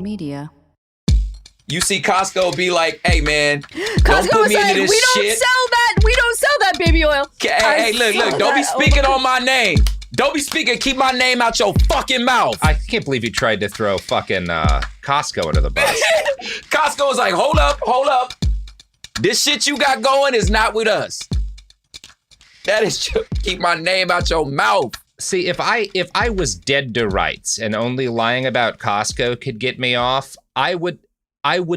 media. You see Costco be like, hey, man, Costco don't put me was into like, this we don't shit. sell that. We don't sell that baby oil. Hey, look, don't be speaking on my name. Don't be speaking. Keep my name out your fucking mouth. I can't believe you tried to throw fucking Costco under the bus. Costco was like, hold up. This shit you got going is not with us. That is true. Keep my name out your mouth. See, if I was dead to rights and only lying about Costco could get me off, I would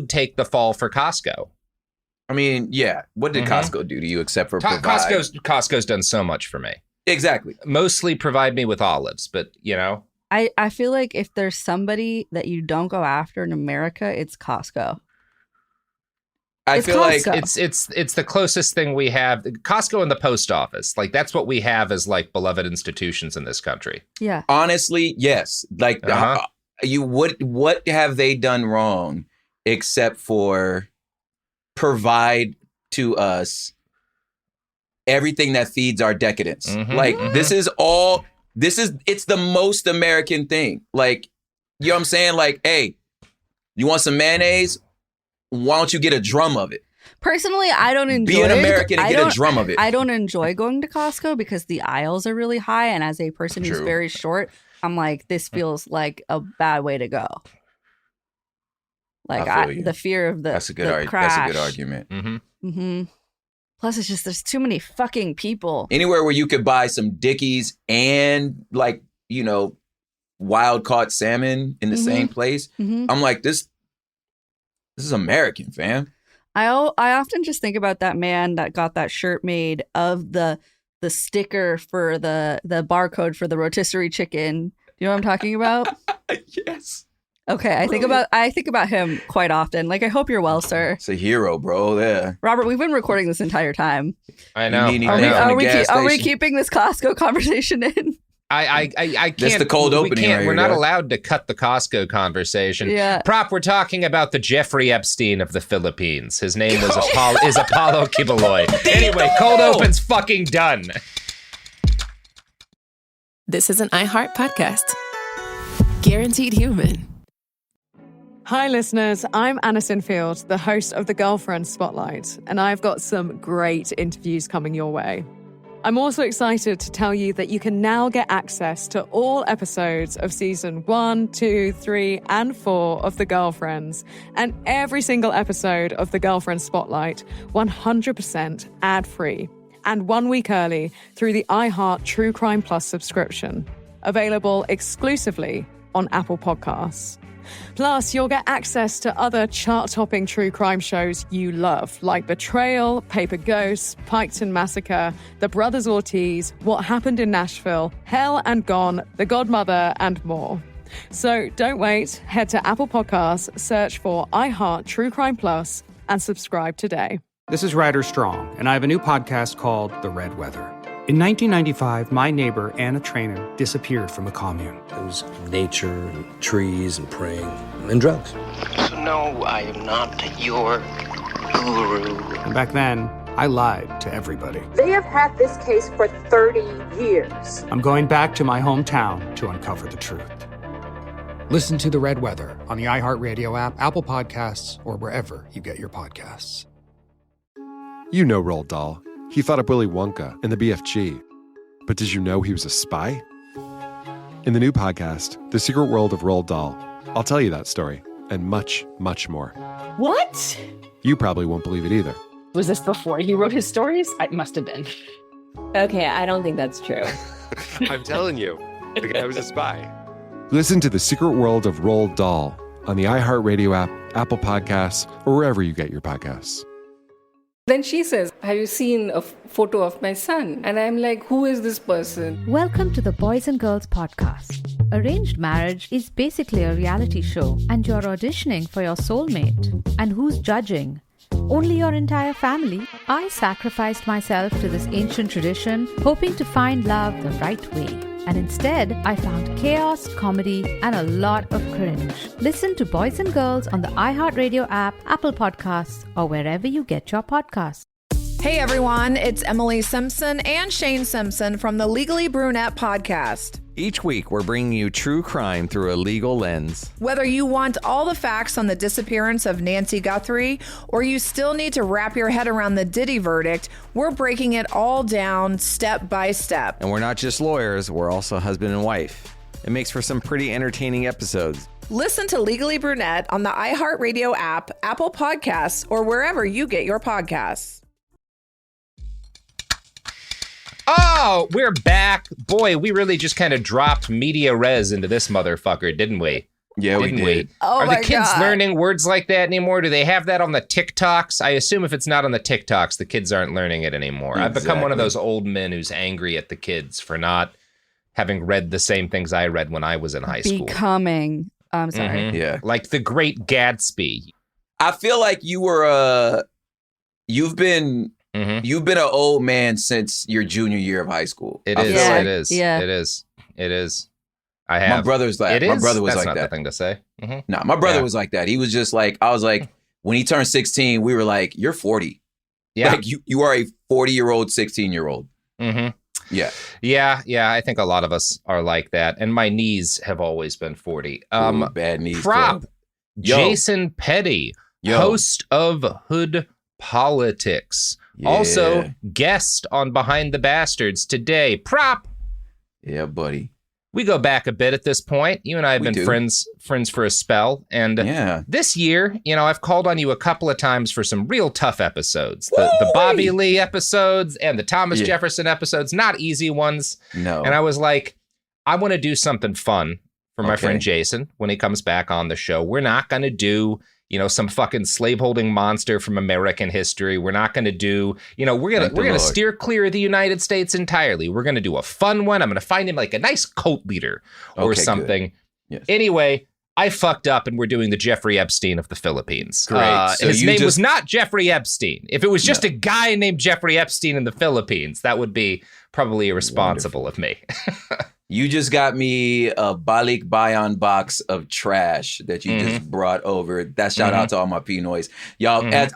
take the fall for Costco. I mean, yeah. What did Costco do to you except for provide? Costco's done so much for me. Exactly. Mostly provide me with olives, but you know. I feel like if there's somebody that you don't go after in America, it's Costco. I feel like it's the closest thing we have. Costco and the post office, like that's what we have as like beloved institutions in this country. Yeah. Honestly, yes. Like what have they done wrong except for provide to us everything that feeds our decadence? It's the most American thing. Like, you know what I'm saying? Like, hey, you want some mayonnaise? Why don't you get a drum of it? Personally, I don't enjoy Be an American and get a drum of it. I don't enjoy going to Costco because the aisles are really high. And as a person who's very short, I'm like, this feels like a bad way to go. Like the fear of That's a good argument. Mm-hmm. Plus, it's just there's too many fucking people. Anywhere where you could buy some Dickies and like, you know, wild caught salmon in the same place. I'm like, this is American, fam. I often just think about that man that got that shirt made of the sticker for the barcode for the rotisserie chicken. You know what I'm talking about? Yes. Okay, I think about him quite often. Like, I hope you're well, sir. It's a hero, bro. Yeah. Robert, we've been recording this entire time. I know. Are we keeping this Costco conversation in? I can't. That's the cold opening. We're not allowed to cut the Costco conversation. Yeah. Prop, we're talking about the Jeffery Epstein of the Philippines. His name was Apollo Quiboloy. Anyway, cold open's fucking done. This is an iHeart podcast. Guaranteed human. Hi, listeners. I'm Anna Sinfield, the host of the Girlfriend Spotlight, and I've got some great interviews coming your way. I'm also excited to tell you that you can now get access to all episodes of season 1, 2, 3, and 4 of The Girlfriends, and every single episode of The Girlfriend Spotlight 100% ad-free, and 1 week early through the iHeart True Crime Plus subscription, available exclusively on Apple Podcasts. Plus, you'll get access to other chart-topping true crime shows you love, like Betrayal, Paper Ghosts, Piketon Massacre, The Brothers Ortiz, What Happened in Nashville, Hell and Gone, The Godmother, and more. So don't wait. Head to Apple Podcasts, search for iHeart True Crime Plus, and subscribe today. This is Ryder Strong, and I have a new podcast called The Red Weather. In 1995, my neighbor, Anna Trainer, disappeared from a commune. It was nature and trees and praying and drugs. So no, I am not your guru. And back then, I lied to everybody. They have had this case for 30 years. I'm going back to my hometown to uncover the truth. Listen to The Red Weather on the iHeartRadio app, Apple Podcasts, or wherever you get your podcasts. You know Roald Dahl. He thought up Willy Wonka and the BFG. But did you know he was a spy? In the new podcast, The Secret World of Roald Dahl, I'll tell you that story and much, much more. What? You probably won't believe it either. Was this before he wrote his stories? It must have been. Okay, I don't think that's true. I'm telling you, the guy was a spy. Listen to The Secret World of Roald Dahl on the iHeartRadio app, Apple Podcasts, or wherever you get your podcasts. Then she says, have you seen a photo of my son? And I'm like, who is this person? Welcome to the Boys and Girls Podcast. Arranged marriage is basically a reality show, and you're auditioning for your soulmate. And who's judging? Only your entire family. I sacrificed myself to this ancient tradition, hoping to find love the right way. And instead, I found chaos, comedy, and a lot of cringe. Listen to Boys and Girls on the iHeartRadio app, Apple Podcasts, or wherever you get your podcasts. Hey everyone, it's Emily Simpson and Shane Simpson from the Legally Brunette podcast. Each week, we're bringing you true crime through a legal lens. Whether you want all the facts on the disappearance of Nancy Guthrie, or you still need to wrap your head around the Diddy verdict, we're breaking it all down step by step. And we're not just lawyers, we're also husband and wife. It makes for some pretty entertaining episodes. Listen to Legally Brunette on the iHeartRadio app, Apple Podcasts, or wherever you get your podcasts. Oh, we're back. Boy, we really just kind of dropped media res into this motherfucker, didn't we? Yeah, we did. Are the kids learning words like that anymore? Do they have that on the TikToks? I assume if it's not on the TikToks, the kids aren't learning it anymore. Exactly. I've become one of those old men who's angry at the kids for not having read the same things I read when I was in high school. I'm sorry. Mm-hmm. Yeah. Like The Great Gatsby. I feel like you were, you've been an old man since your junior year of high school. It is. I have. My brother's like, it is? My brother was That's like not that. the thing to say. Mm-hmm. Nah, my brother was like that. He was just like, I was like, when he turned 16, we were like, you're 40. Yeah. Like you are a 40-year-old, 16-year-old. Mm-hmm. Yeah. Yeah. I think a lot of us are like that. And my knees have always been 40. Ooh, bad knees. Prop. Jason Petty, host of Hood Politics. Yeah. Also, guest on Behind the Bastards today. Prop. Yeah, buddy. We go back a bit at this point. You and I have been friends for a spell. And this year, I've called on you a couple of times for some real tough episodes. The Bobby Lee episodes and the Thomas Jefferson episodes, not easy ones. No. And I was like, I want to do something fun for my friend Jason when he comes back on the show. We're not going to do some fucking slaveholding monster from American history. We're not going to do, we're going to steer clear of the United States entirely. We're going to do a fun one. I'm going to find him like a nice cult leader or something. Yes. Anyway, I fucked up and we're doing the Jeffrey Epstein of the Philippines. Great. So his name was not Jeffrey Epstein. If it was just a guy named Jeffrey Epstein in the Philippines, that would be probably irresponsible of me. You just got me a Balik Bayan box of trash that you just brought over. That shout out to all my Pinoys. Y'all, I'm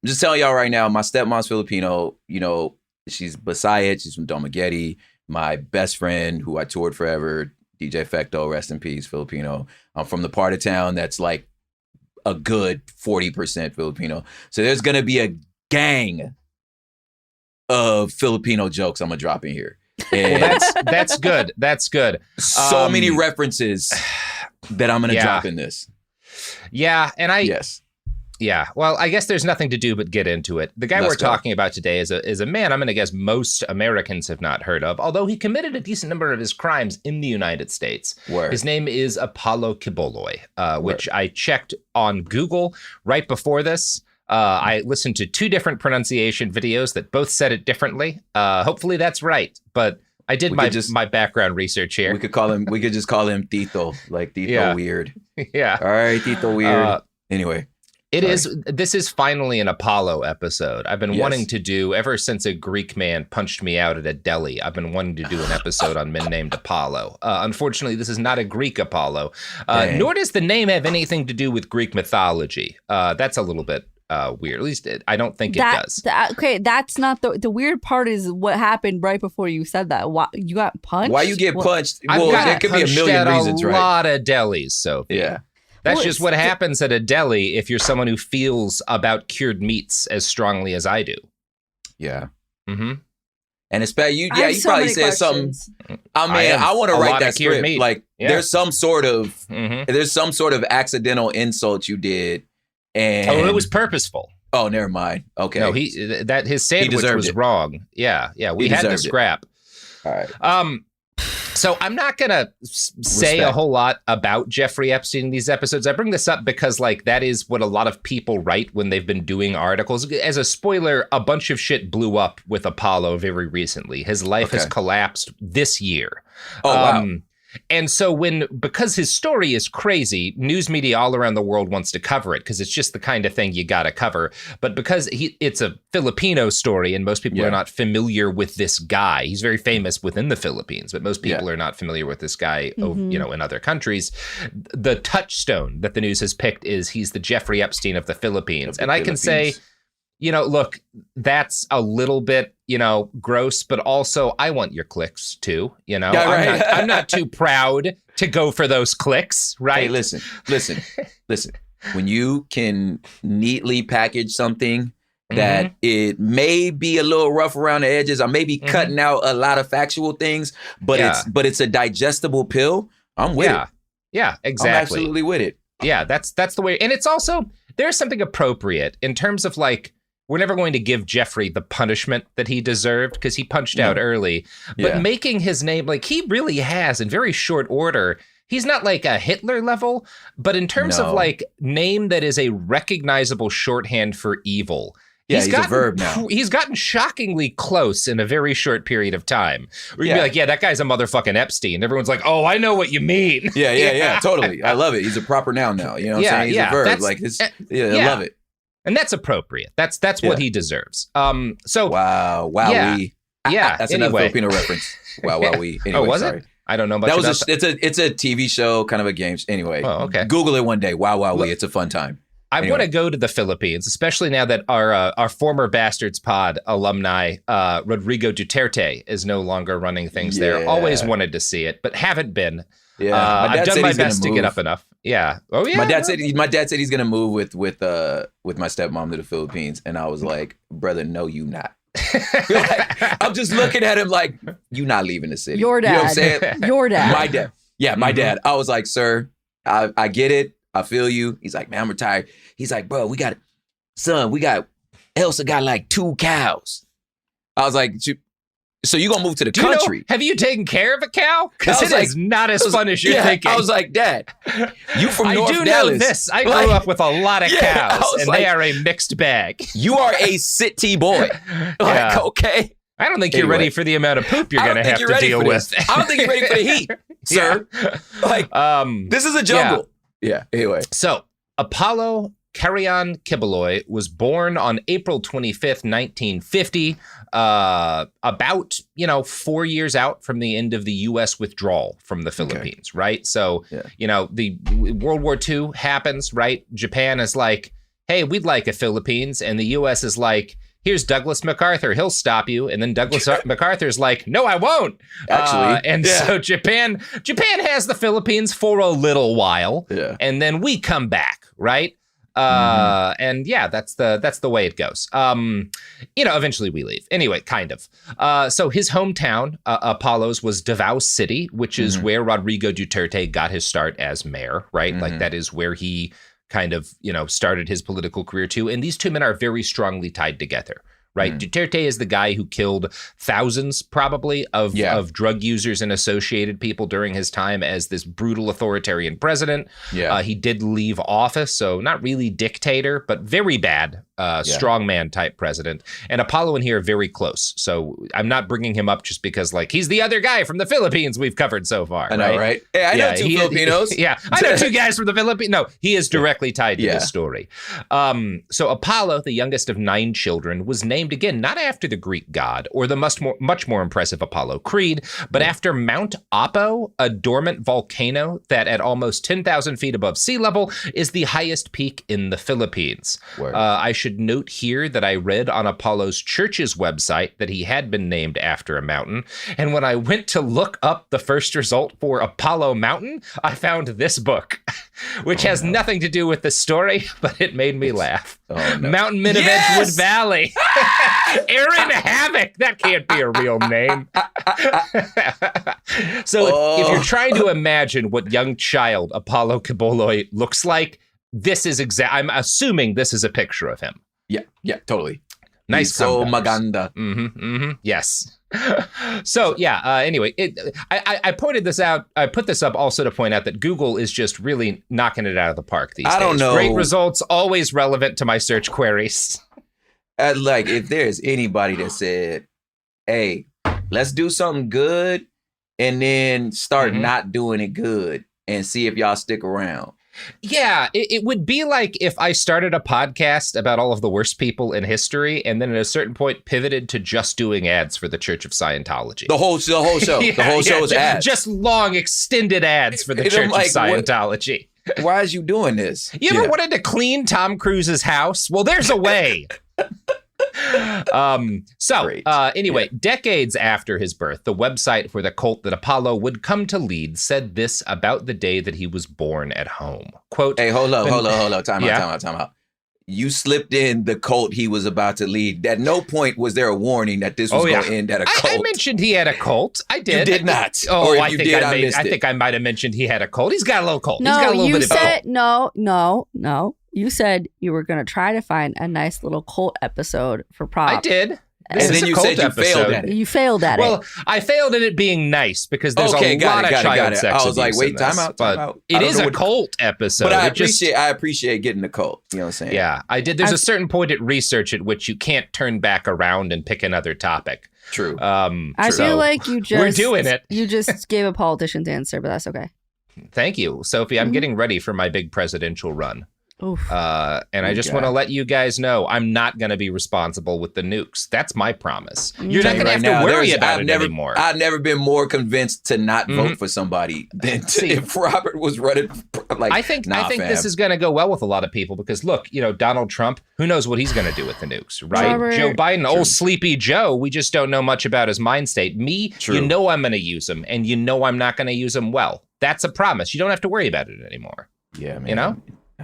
just telling y'all right now, my stepmom's Filipino, she's Bisayat, she's from Dumaguete. My best friend who I toured forever, DJ Fecto, rest in peace, Filipino. I'm from the part of town that's like a good 40% Filipino. So there's going to be a gang of Filipino jokes I'm going to drop in here. Well, that's good. That's good. So many references that I'm going to drop in this. Yeah. And Yes. Yeah. Well, I guess there's nothing to do but get into it. The guy we're talking about today is a man I'm going to guess most Americans have not heard of, although he committed a decent number of his crimes in the United States. Word. His name is Apollo Quiboloy, which I checked on Google right before this. I listened to 2 different pronunciation videos that both said it differently. Hopefully that's right, but I did my background research here. We could just call him Tito, like Tito Weird. Yeah. All right, Tito Weird. Anyway. This is finally an Apollo episode. I've been wanting to do ever since a Greek man punched me out at a deli. I've been wanting to do an episode on men named Apollo. Unfortunately, this is not a Greek Apollo, nor does the name have anything to do with Greek mythology. That's a little bit weird. At least I don't think it does. Okay, that's not the weird part. Is what happened right before you said that. Why you got punched? Why you get punched? Well, there could be a million reasons, right? A lot of delis, Sophie. Yeah. That's just what happens at a deli if you're someone who feels about cured meats as strongly as I do. Yeah. Mm-hmm. And it's bad. You probably said something. I want to write that script. Meat. Like there's some sort of accidental insult you did. And it was purposeful. Oh, never mind. Okay. No, his sandwich was wrong. Yeah. We had to scrap. All right. So I'm not going to say a whole lot about Jeffrey Epstein in these episodes. I bring this up because that is what a lot of people write when they've been doing articles. As a spoiler, a bunch of shit blew up with Apollo very recently. His life has collapsed this year. Oh, wow. And so because his story is crazy, news media all around the world wants to cover it because it's just the kind of thing you got to cover. But because it's a Filipino story and most people are not familiar with this guy, he's very famous within the Philippines, but most people are not familiar with this guy, in other countries. The touchstone that the news has picked is he's the Jeffrey Epstein of the Philippines. And I can say look, that's a little bit, gross, but also I want your clicks too, Yeah, right. I'm not too proud to go for those clicks, right? Hey, listen. When you can neatly package something that it may be a little rough around the edges, or maybe cutting out a lot of factual things, but it's a digestible pill, I'm with it. Yeah, exactly. I'm absolutely with it. Yeah, that's the way. And it's also, there's something appropriate in terms of like, we're never going to give Jeffrey the punishment that he deserved because he punched out early. But making his name, like he really has in very short order, he's not like a Hitler level, but in terms of like name that is a recognizable shorthand for evil. Yeah, he's a verb now. He's gotten shockingly close in a very short period of time. Where you'd be like, yeah, that guy's a motherfucking Epstein. Everyone's like, oh, I know what you mean. Yeah, totally. I love it. He's a proper noun now. You know what I'm saying? He's a verb. Like, I love it. And that's appropriate. That's what he deserves. So wow, yeah. That's another Filipino reference. Wow, we. Anyway, was sorry. it? I don't know much. It's a TV show, kind of a game. Anyway, okay. Google it one day. Wow, It's a fun time. I want to go to the Philippines, especially now that our former Bastards Pod alumni Rodrigo Duterte is no longer running things there. Always wanted to see it, but haven't been. Yeah, I've done my best to get up enough. Yeah. Oh yeah. My dad said he's gonna move with my stepmom to the Philippines, and I was like, brother, no, you not. Like, I'm just looking at him like, you not leaving the city. Your dad. You know what I'm saying? Your dad. My dad. Yeah, my dad. I was like, sir, I get it. I feel you. He's like, man, I'm retired. He's like, bro, Elsa got like 2 cows. I was like, so you gonna move to the country? Have you taken care of a cow? Because it is not as fun as you're thinking. I was like, Dad, you from North Dallas. I do know this. I grew up with a lot of cows, and they are a mixed bag. You are a city boy. Like, okay. I don't think you're ready for the amount of poop you're going to have to deal with. I don't think you're ready for the heat, sir. Like, this is a jungle. Yeah. Anyway. So, Apollo Quiboloy was born on April 25th, 1950, about, 4 years out from the end of the U.S. withdrawal from the Philippines, right? So, the World War II happens, right? Japan is like, hey, we'd like a Philippines. And the U.S. is like, here's Douglas MacArthur. He'll stop you. And then Douglas MacArthur's like, no, I won't. Actually. So Japan has the Philippines for a little while. Yeah. And then we come back, right? And yeah, that's the way it goes. Eventually we leave. Anyway, kind of. So his hometown, Apollo's, was Davao City, which is where Rodrigo Duterte got his start as mayor, right? Like that is where he kind of, started his political career too. And these two men are very strongly tied together, right? Duterte is the guy who killed thousands probably of drug users and associated people during his time as this brutal authoritarian president. He did leave office, so not really dictator, but very bad strongman type president. And Apollo and he are very close. So I'm not bringing him up just because like he's the other guy from the Philippines we've covered so far. I know, right? Hey, I know 2 Filipinos. I know 2 guys from the Philippines. No, he is directly tied to this story. So Apollo, the youngest of 9 children, was named again, not after the Greek god or the much more impressive Apollo Creed, but after Mount Apo, a dormant volcano that at almost 10,000 feet above sea level is the highest peak in the Philippines. I should note here that I read on Apollo's church's website that he had been named after a mountain. And when I went to look up the first result for Apollo Mountain, I found this book, which has nothing to do with the story, but it made me laugh. Mountain Men of Edgewood Valley. Aaron Havoc. That can't be a real name. So if you're trying to imagine what young child Apollo Quiboloy looks like, this is I'm assuming this is a picture of him. Yeah, totally. Nice. So maganda. Yes. So anyway, I pointed this out. I put this up also to point out that Google is just really knocking it out of the park these days. I don't know. Great results, always relevant to my search queries. Like if there's anybody that said, hey, let's do something good and then start not doing it good and see if y'all stick around. Yeah, it would be like if I started a podcast about all of the worst people in history and then at a certain point pivoted to just doing ads for the Church of Scientology. The whole show. The whole show is ads. Just long, extended ads for the Church of Scientology. Why is you doing this? You ever wanted to clean Tom Cruise's house? Well, there's a way. Anyway, decades after his birth, the website for the cult that Apollo would come to lead said this about the day that he was born at home. Quote, hey, hold on. Time out. You slipped in the cult he was about to lead. At no point was there a warning that this was going to end at a cult. I mentioned he had a cult. I did. You did not. I think I might have mentioned he had a cult. He's got a little cult. No, He's got a little bit of cult. No. You said you were going to try to find a nice little cult episode for props. I did. And then you said you failed at it. You failed at it. Well, I failed at it being nice because there's a lot of child sex. I was like, wait, time out. It is a cult episode. But I appreciate getting the cult. You know what I'm saying? Yeah, I did. There's a certain point at research at which you can't turn back around and pick another topic. True. I feel like you just... We're doing it. You just gave a politician's answer, but that's okay. Thank you, Sophie. I'm getting ready for my big presidential run. Oof. And I just want to let you guys know I'm not going to be responsible with the nukes. That's my promise. You're not going to have to worry about it anymore. I've never been more convinced to not vote for somebody than if Robert was running. I think this is going to go well with a lot of people because look, Donald Trump, who knows what he's going to do with the nukes, right? Robert, Joe Biden, old sleepy Joe, we just don't know much about his mind state. Me, I'm going to use him, and I'm not going to use him well. That's a promise. You don't have to worry about it anymore. Yeah, man.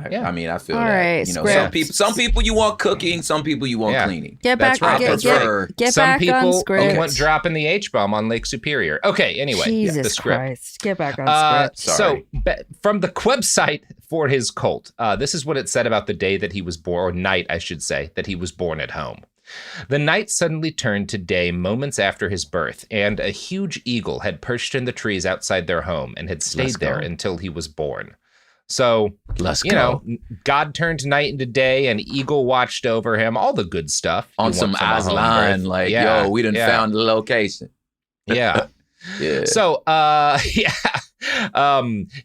Yeah. I mean, I feel all that. Right, some people you want cooking, some people you want cleaning. Get back, get some back people on script. want dropping the H-bomb on Lake Superior. Okay, anyway, Jesus the script. Christ. Get back on script. Sorry. So from the website for his cult, this is what it said about the day that he was born, or night, I should say, that he was born at home. The night suddenly turned to day moments after his birth, and a huge eagle had perched in the trees outside their home and had stayed there until he was born. So, God turned night into day, and eagle watched over him, all the good stuff. On some Aslan, we done found the location. Yeah. Yeah. So,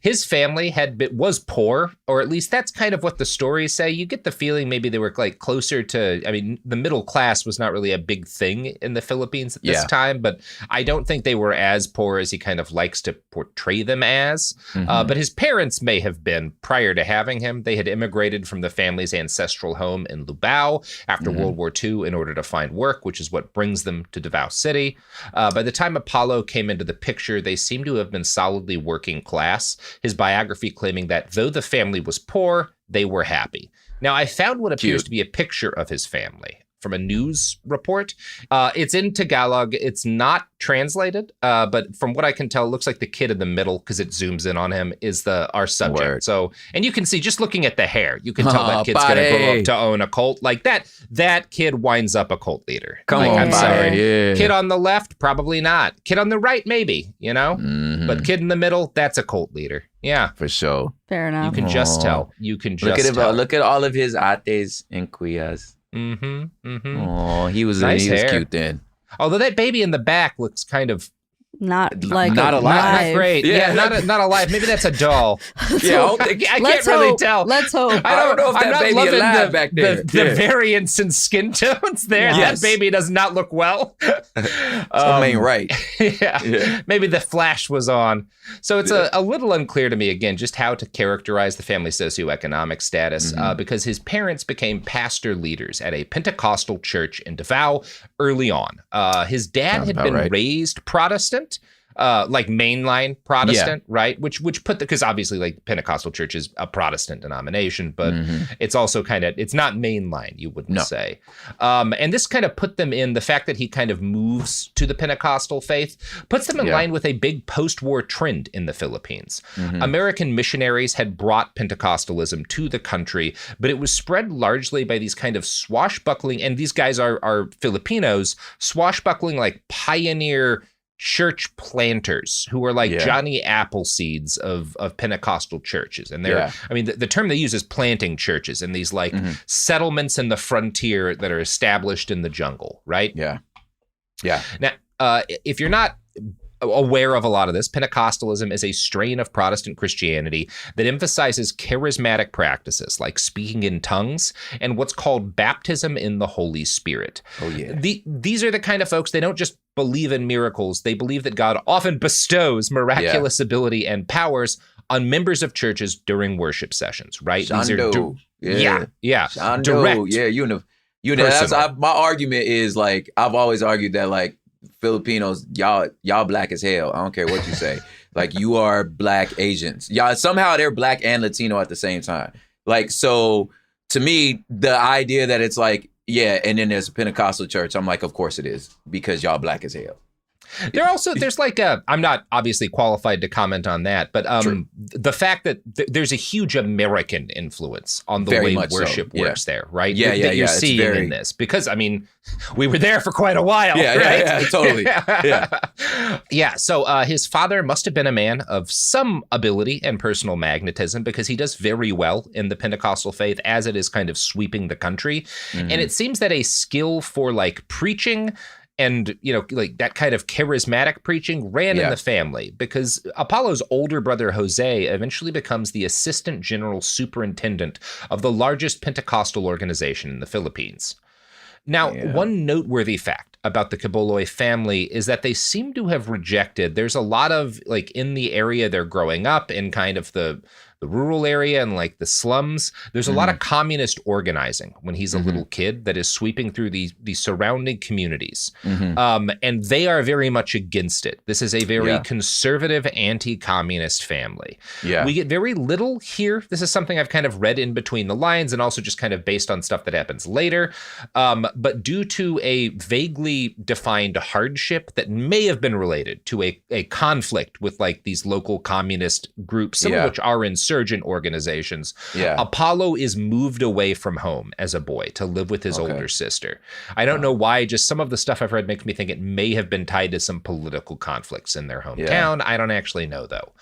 his family was poor, or at least that's kind of what the stories say. You get the feeling maybe they were like closer to, the middle class was not really a big thing in the Philippines at this time, but I don't think they were as poor as he kind of likes to portray them as. But his parents may have been prior to having him. They had immigrated from the family's ancestral home in Lubao after World War II in order to find work, which is what brings them to Davao City. By the time Apollo came into the picture, they seem to have been solidly working class, his biography claiming that though the family was poor, they were happy. Now, I found what appears to be a picture of his family from a news report. It's in Tagalog. It's not translated, but from what I can tell, it looks like the kid in the middle, because it zooms in on him, is our subject. Word. So, and you can see, just looking at the hair, you can tell that kid's going to grow up to own a cult. Like that kid winds up a cult leader. I'm sorry. Yeah. Kid on the left, probably not. Kid on the right, maybe, But kid in the middle, that's a cult leader. Yeah. For sure. Fair enough. You can just tell. Look at all of his ates and cuias. Oh, he was cute then. Although that baby in the back looks kind of not alive. Not great. Yeah, not alive. Maybe that's a doll. I can't really tell. Let's hope. I don't know if that baby alive back there. The variance in skin tones there. Yes. That baby does not look well. Ain't right. Yeah. Maybe the flash was on. So it's a little unclear to me, again, just how to characterize the family socioeconomic status, because his parents became pastor leaders at a Pentecostal church in Davao early on. His dad had been raised Protestant. Like mainline Protestant, right? Which put because obviously like Pentecostal church is a Protestant denomination, but it's also it's not mainline, you wouldn't say. And this kind of put them in, the fact that he kind of moves to the Pentecostal faith puts them in line with a big post-war trend in the Philippines. American missionaries had brought Pentecostalism to the country, but it was spread largely by these kind of swashbuckling, and these guys are Filipinos, swashbuckling like pioneer church planters who are like Johnny Appleseeds of Pentecostal churches. And they're, the term they use is planting churches in these like settlements in the frontier that are established in the jungle, right? Yeah. Now, if you're not aware of a lot of this, Pentecostalism is a strain of Protestant Christianity that emphasizes charismatic practices like speaking in tongues and what's called baptism in the Holy Spirit. Oh, yeah. These are the kind of folks, they don't just believe in miracles. They believe that God often bestows miraculous ability and powers on members of churches during worship sessions, right? Shando. These are Shando. direct. Yeah, You know, my argument is like, I've always argued that like Filipinos, y'all black as hell. I don't care what you say. Like, you are Black Asians. Y'all somehow they're Black and Latino at the same time. Like, so to me, the idea that it's like, yeah, and then there's a Pentecostal church, I'm like, of course it is, because y'all Black as hell. There's like I'm not obviously qualified to comment on that, but the fact that there's a huge American influence on the way worship works there, right? That you're seeing in this, because I mean, we were there for quite a while, right? Totally. So his father must have been a man of some ability and personal magnetism, because he does very well in the Pentecostal faith as it is kind of sweeping the country. And it seems that a skill for like preaching and, you know, like that kind of charismatic preaching ran in the family, because Apollo's older brother, Jose, eventually becomes the assistant general superintendent of the largest Pentecostal organization in the Philippines. Now, one noteworthy fact about the Quiboloy family is that they seem to have rejected, there's a lot of, like, in the area they're growing up, in kind of the rural area and like the slums, there's a lot of communist organizing when he's a little kid that is sweeping through the surrounding communities. And they are very much against it. This is a very conservative, anti-communist family. We get very little here. This is something I've kind of read in between the lines and also just kind of based on stuff that happens later. But due to a vaguely defined hardship that may have been related to a conflict with like these local communist groups, some of which are insurgent organizations, Apollo is moved away from home as a boy to live with his older sister. I don't know why, just some of the stuff I've read makes me think it may have been tied to some political conflicts in their hometown. I don't actually know, though.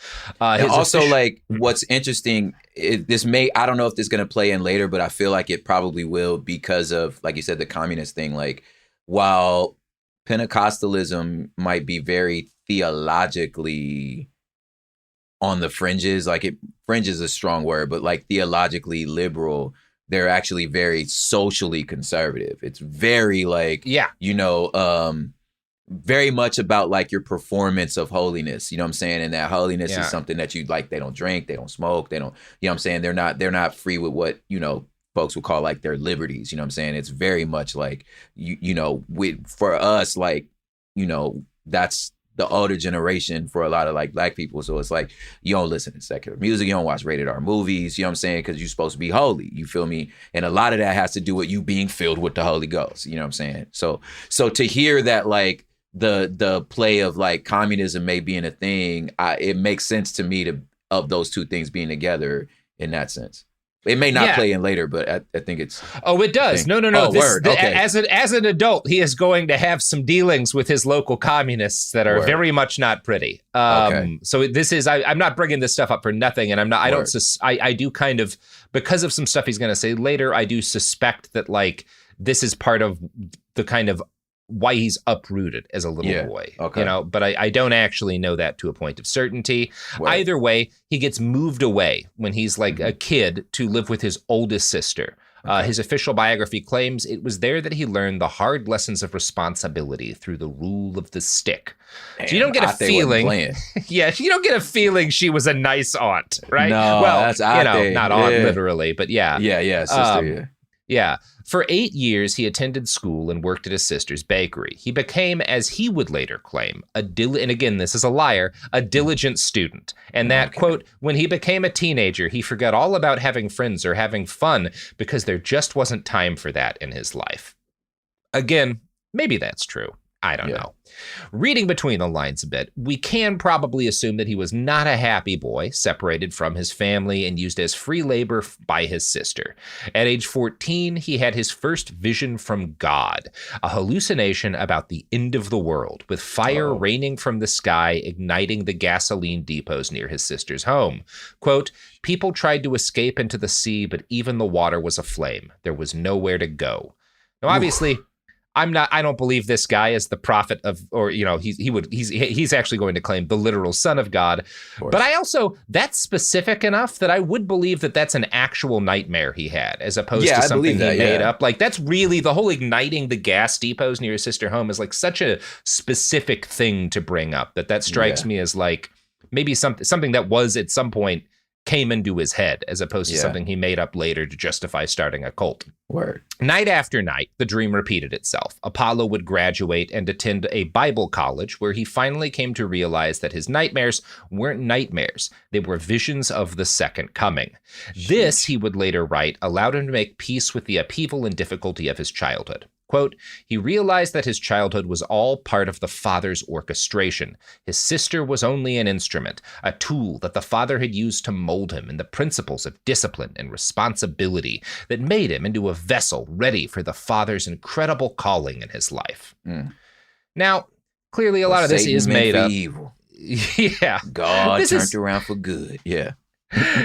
Like, what's interesting, I don't know if this is going to play in later, but I feel like it probably will, because of, like you said, the communist thing. Like, while Pentecostalism might be very theologically on the fringes, fringe is a strong word, but like theologically liberal, they're actually very socially conservative. It's very like, very much about like your performance of holiness, you know what I'm saying? And that holiness is something that you like, they don't drink, they don't smoke, they don't, you know what I'm saying? They're not free with what, you know, folks would call like their liberties, you know what I'm saying? It's very much like, for us, like, you know, that's the older generation for a lot of like Black people. So it's like, you don't listen to secular music, you don't watch rated R movies, you know what I'm saying? Because you're supposed to be holy, you feel me? And a lot of that has to do with you being filled with the Holy Ghost, you know what I'm saying? So to hear that like the play of like communism may be in a thing, it makes sense to me of those two things being together in that sense. It may not play in later, but I think it's... Oh, it does. No. Okay. As an adult, he is going to have some dealings with his local communists that are very much not pretty. So this is... I'm not bringing this stuff up for nothing, and I'm not... I do kind of... Because of some stuff he's going to say later, I do suspect that, like, this is part of the kind of why he's uprooted as a little boy, you know, but I don't actually know that to a point of certainty. Either way, he gets moved away when he's like a kid to live with his oldest sister. His official biography claims it was there that he learned the hard lessons of responsibility through the rule of the stick. So you don't get a feeling, you don't get a feeling she was a nice aunt, right? No, well, that's not aunt literally, but sister, For 8 years, he attended school and worked at his sister's bakery. He became, as he would later claim, and again, this is a liar, a diligent student. And that, quote, when he became a teenager, he forgot all about having friends or having fun because there just wasn't time for that in his life. Again, maybe that's true. I don't know. Reading between the lines a bit, we can probably assume that he was not a happy boy, separated from his family and used as free labor by his sister. At age 14, he had his first vision from God, a hallucination about the end of the world, with fire raining from the sky, igniting the gasoline depots near his sister's home. Quote, people tried to escape into the sea, but even the water was aflame. There was nowhere to go. Now, obviously... I don't believe this guy is the prophet of, or, you know, he's actually going to claim the literal son of God. But I also, that's specific enough that I would believe that that's an actual nightmare he had, as opposed to something he made up. Like, that's really the whole igniting the gas depots near his sister home is like such a specific thing to bring up that strikes me as like maybe something that was at some point came into his head as opposed to something he made up later to justify starting a cult. Word. Night after night, the dream repeated itself. Apollo would graduate and attend a Bible college where he finally came to realize that his nightmares weren't nightmares. They were visions of the second coming. This, he would later write, allowed him to make peace with the upheaval and difficulty of his childhood. Quote, he realized that his childhood was all part of the father's orchestration. His sister was only an instrument, a tool that the father had used to mold him in the principles of discipline and responsibility that made him into a vessel ready for the father's incredible calling in his life. Now, clearly a lot of this is made up. Evil. Yeah. God turned around for good. Yeah.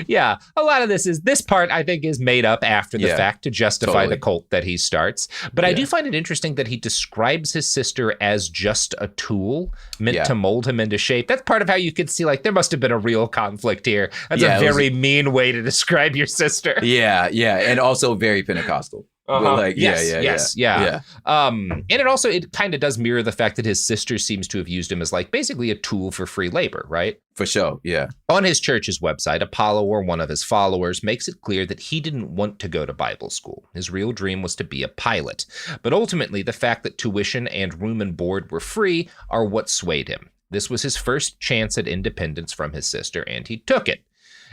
Yeah, a lot of this part I think is made up after the fact to justify the cult that he starts. But I do find it interesting that he describes his sister as just a tool meant to mold him into shape. That's part of how you could see, like, there must have been a real conflict here. That's a very mean way to describe your sister. Yeah, and also very Pentecostal. Like, yes. And it kind of does mirror the fact that his sister seems to have used him as like basically a tool for free labor, right? For sure, yeah. On his church's website, Apollo, or one of his followers, makes it clear that he didn't want to go to Bible school. His real dream was to be a pilot. But ultimately, the fact that tuition and room and board were free are what swayed him. This was his first chance at independence from his sister, and he took it.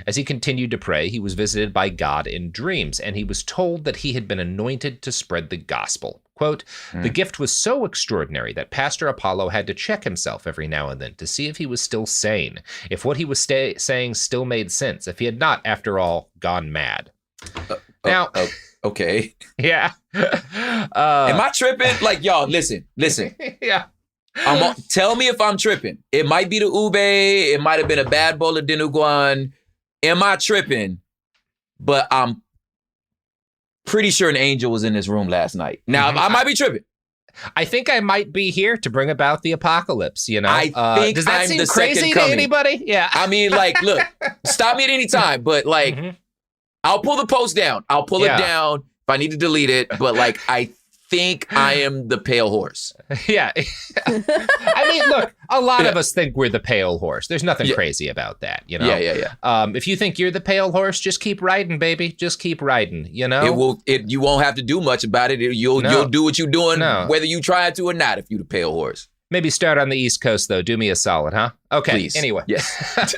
As he continued to pray, he was visited by God in dreams, and he was told that he had been anointed to spread the gospel. Quote, the gift was so extraordinary that Pastor Apollo had to check himself every now and then to see if he was still sane, if what he was saying still made sense, if he had not, after all, gone mad. Now, okay. Yeah. Am I tripping? Like, y'all, listen. Yeah. Tell me if I'm tripping. It might be the ube. It might have been a bad bowl of dinuguan. Am I tripping? But I'm pretty sure an angel was in this room last night. Now, I might be tripping. I think I might be here to bring about the apocalypse, you know? I think does that I'm seem the crazy second to coming. anybody? Yeah. I mean, like, look, stop me at any time, but like, I'll pull the post down. I'll pull it down if I need to delete it. But like, I think I am the pale horse. Yeah. I mean, look, a lot of us think we're the pale horse. There's nothing crazy about that, you know? Yeah. If you think you're the pale horse, just keep riding, baby. Just keep riding, you know? You won't have to do much about it. You'll do what you're doing, whether you try to or not, if you're the pale horse. Maybe start on the East Coast, though. Do me a solid, huh? Okay, please. Anyway. Yes.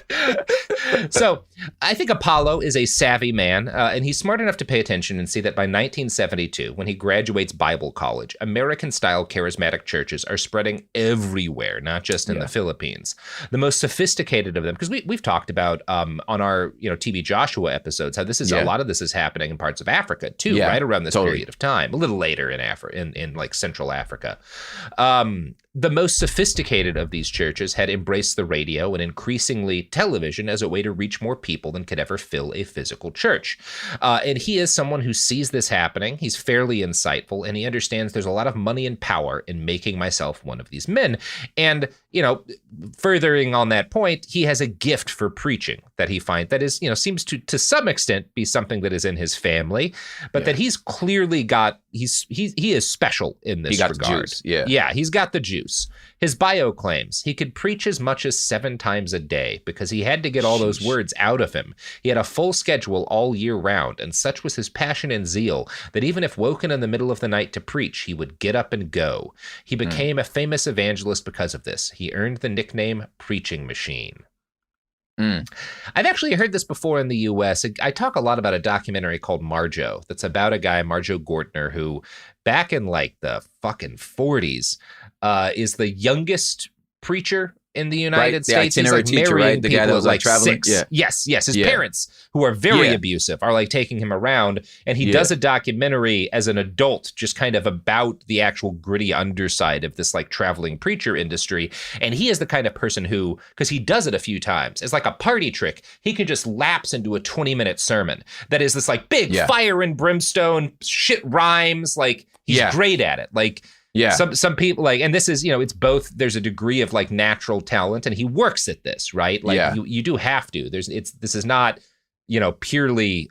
So I think Apollo is a savvy man, and he's smart enough to pay attention and see that by 1972, when he graduates Bible college, American-style charismatic churches are spreading everywhere, not just in the Philippines. The most sophisticated of them, because we've talked about on our TV Joshua episodes how this is a lot of this is happening in parts of Africa too, right around this period of time, a little later in in like Central Africa. The most sophisticated of these churches had embraced the radio and increasingly television as a way to reach more people than could ever fill a physical church. And he is someone who sees this happening. He's fairly insightful, and he understands there's a lot of money and power in making myself one of these men. And, furthering on that point, he has a gift for preaching that he finds that is, seems to some extent be something that is in his family, but that he's clearly got, he is special in this regard. The juice. Yeah, he's got the juice. His bio claims he could preach as much as 7 times a day because he had to get all those words out of him. He had a full schedule all year round, and such was his passion and zeal that even if woken in the middle of the night to preach, he would get up and go. He became a famous evangelist because of this. He earned the nickname Preaching Machine. I've actually heard this before in the U.S. I talk a lot about a documentary called Marjo that's about a guy, Marjo Gortner, who back in like the fucking 40s is the youngest preacher in the United States. The itinerant teacher, right? The guy that was like traveling. 6. Yes. His parents, who are very abusive, are like taking him around, and he does a documentary as an adult, just kind of about the actual gritty underside of this like traveling preacher industry. And he is the kind of person who, because he does it a few times, it's like a party trick. He can just lapse into a 20-minute sermon that is this like big fire and brimstone, shit rhymes. Like he's great at it. Like. Yeah. Some people like, and this is, it's both, there's a degree of like natural talent and he works at this, right? Like you do have to, this is not, purely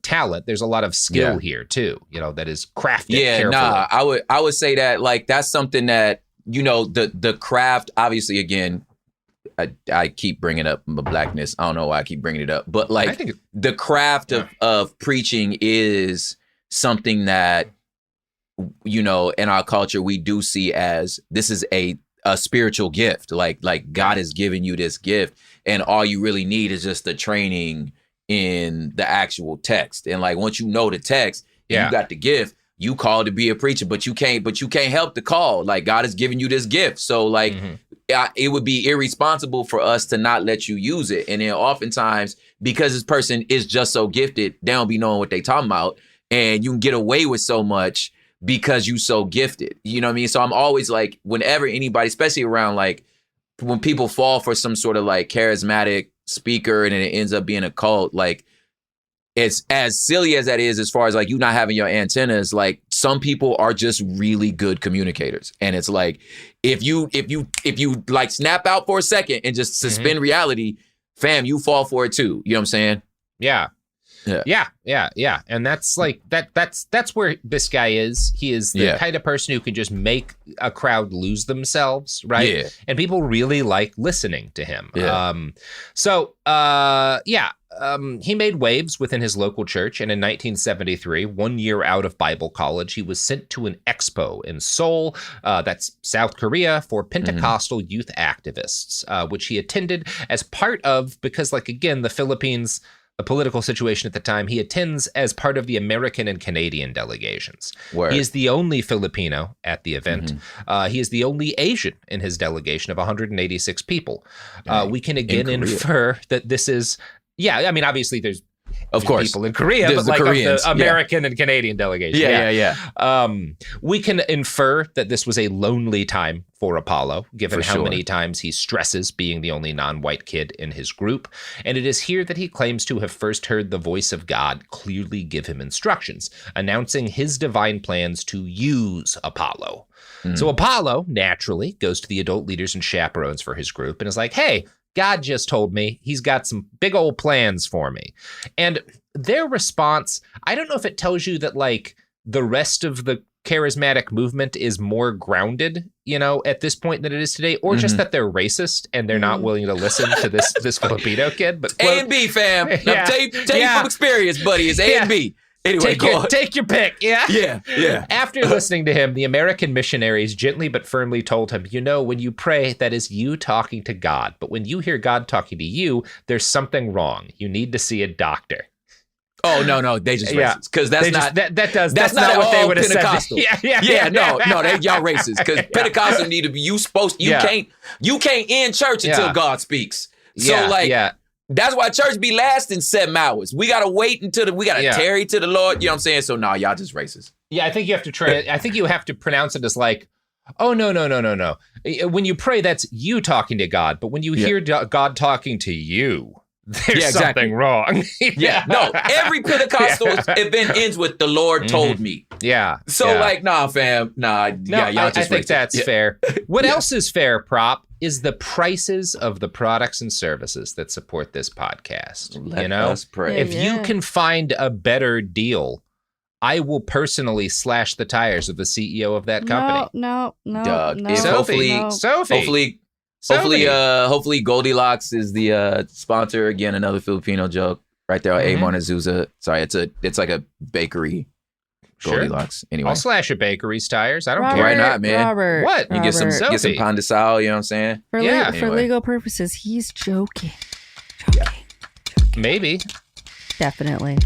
talent. There's a lot of skill here too, that is crafted carefully. I would say that like, that's something that, the craft, obviously, again, I keep bringing up my blackness. I don't know why I keep bringing it up, but like I think the craft of preaching is something that, you know, in our culture, we do see as this is a spiritual gift. Like God has given you this gift, and all you really need is just the training in the actual text. And like, once you know the text, and you got the gift, you called to be a preacher, but you can't help the call. Like, God has given you this gift. So like, it would be irresponsible for us to not let you use it. And then oftentimes, because this person is just so gifted, they don't be knowing what they talking about. And you can get away with so much because you so gifted. You know what I mean? So I'm always like, whenever anybody, especially around like when people fall for some sort of like charismatic speaker and it ends up being a cult, like, it's as silly as that is, as far as like you not having your antennas, like some people are just really good communicators. And it's like, if you like snap out for a second and just suspend reality, fam, you fall for it too. You know what I'm saying? Yeah. And that's like, that's where this guy is. He is the kind of person who can just make a crowd lose themselves, right? Yeah. And people really like listening to him. Yeah. He made waves within his local church, and in 1973, 1 year out of Bible college, he was sent to an expo in Seoul, that's South Korea, for Pentecostal youth activists, which he attended as part of, because like, again, the Philippines, the political situation at the time, he attends as part of the American and Canadian delegations. Word. He is the only Filipino at the event. He is the only Asian in his delegation of 186 people. We can again infer that this is, I mean, obviously there's of course people in Korea, but like Koreans, of the American and Canadian delegation. We can infer that this was a lonely time for Apollo, given how many times he stresses being the only non-white kid in his group. And it is here that he claims to have first heard the voice of God clearly give him instructions, announcing his divine plans to use Apollo. So Apollo naturally goes to the adult leaders and chaperones for his group and is like, hey, God just told me he's got some big old plans for me. And their response, I don't know if it tells you that like the rest of the charismatic movement is more grounded, you know, at this point than it is today, or just that they're racist and they're not willing to listen to this Filipino kid. But A and B, fam. Now, tell you from experience, buddy. It's A and B. Anyway, take your pick. Yeah. After listening to him, the American missionaries gently but firmly told him, you know, when you pray, that is you talking to God. But when you hear God talking to you, there's something wrong. You need to see a doctor. Oh, no, they just racist. Because that's not what they would have said. No, y'all racist. Because Pentecostal need to be, you can't end church until God speaks. So that's why church be lasting 7 hours. We gotta wait until we gotta tarry to the Lord. You know what I'm saying? So y'all just racist. Yeah, I think you have to try. I think you have to pronounce it as like, oh no. When you pray, that's you talking to God. But when you hear God talking to you, there's something wrong. No, every Pentecostal event ends with the Lord told me. So like, nah, fam, y'all just I think that's fair. What else is fair, Prop, is the prices of the products and services that support this podcast. Let us pray. If you can find a better deal, I will personally slash the tires of the CEO of that company. No. Hopefully Goldilocks is the sponsor. Again, another Filipino joke right there. Amon Azusa. Sorry, it's like a bakery. Goldilocks. Anyway, I'll slash a bakery's tires. I don't care. Why not, man? What? You get some pan de sal, you know what I'm saying? For legal purposes, he's joking. Maybe. Definitely.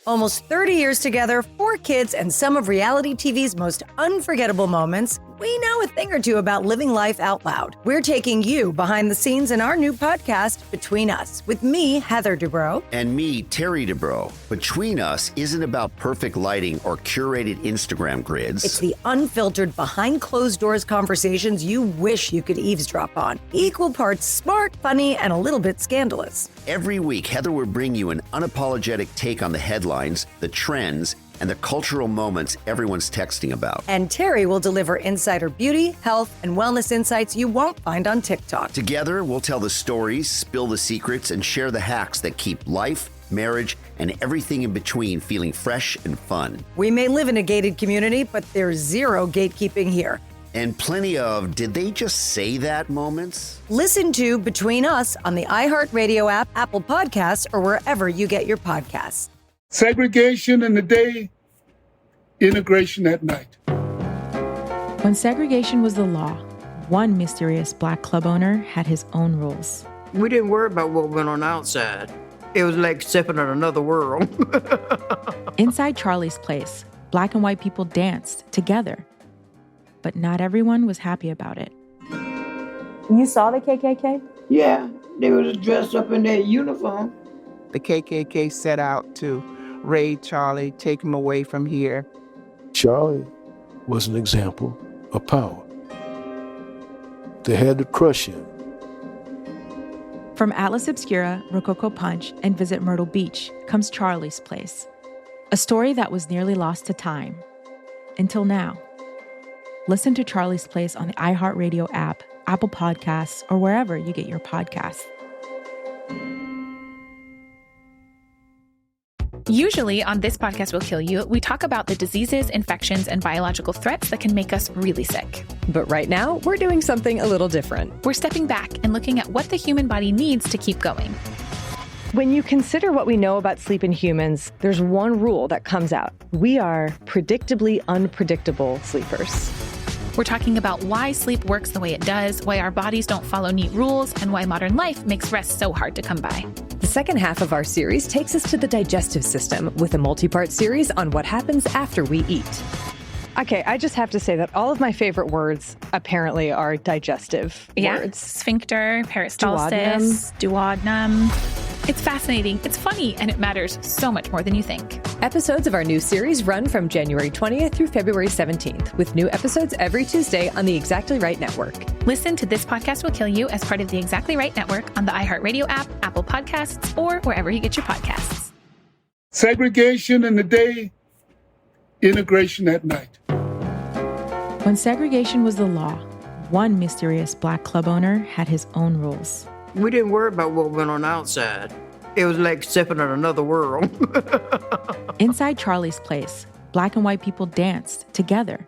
Almost 30 years together, 4 kids, and some of reality TV's most unforgettable moments. We know a thing or two about living life out loud. We're taking you behind the scenes in our new podcast, Between Us, with me, Heather Dubrow. And me, Terry Dubrow. Between Us isn't about perfect lighting or curated Instagram grids. It's the unfiltered, behind-closed-doors conversations you wish you could eavesdrop on. Equal parts smart, funny, and a little bit scandalous. Every week, Heather will bring you an unapologetic take on the headlines, the trends, and the cultural moments everyone's texting about. And Terry will deliver insider beauty, health, and wellness insights you won't find on TikTok. Together, we'll tell the stories, spill the secrets, and share the hacks that keep life, marriage, and everything in between feeling fresh and fun. We may live in a gated community, but there's zero gatekeeping here. and plenty of did they just say that moments. Listen to Between Us on the iHeartRadio app, Apple Podcasts, or wherever you get your podcasts. Segregation in the day, integration at night. When segregation was the law, one mysterious black club owner had his own rules. We didn't worry about what went on outside. It was like stepping in another world. Inside Charlie's place, black and white people danced together. But not everyone was happy about it. You saw the KKK? Yeah, they was dressed up in their uniform. The KKK set out to raid Charlie, take him away from here. Charlie was an example of power. They had to crush him. From Atlas Obscura, Rococo Punch, and Visit Myrtle Beach comes Charlie's Place, a story that was nearly lost to time. Until now. Listen to Charlie's Place on the iHeartRadio app, Apple Podcasts, or wherever you get your podcasts. Usually on This Podcast Will Kill You, we talk about the diseases, infections, and biological threats that can make us really sick. But right now, we're doing something a little different. We're stepping back and looking at what the human body needs to keep going. When you consider what we know about sleep in humans, there's one rule that comes out. We are predictably unpredictable sleepers. We're talking about why sleep works the way it does, why our bodies don't follow neat rules, and why modern life makes rest so hard to come by. The second half of our series takes us to the digestive system with a multi-part series on what happens after we eat. Okay, I just have to say that all of my favorite words apparently are digestive words. Sphincter, peristalsis, duodenum. It's fascinating, it's funny, and it matters so much more than you think. Episodes of our new series run from January 20th through February 17th, with new episodes every Tuesday on the Exactly Right Network. Listen to This Podcast Will Kill You as part of the Exactly Right Network on the iHeartRadio app, Apple Podcasts, or wherever you get your podcasts. Segregation in the day, integration at night. When segregation was the law, one mysterious black club owner had his own rules. We didn't worry about what went on outside. It was like stepping in another world. Inside Charlie's Place, black and white people danced together.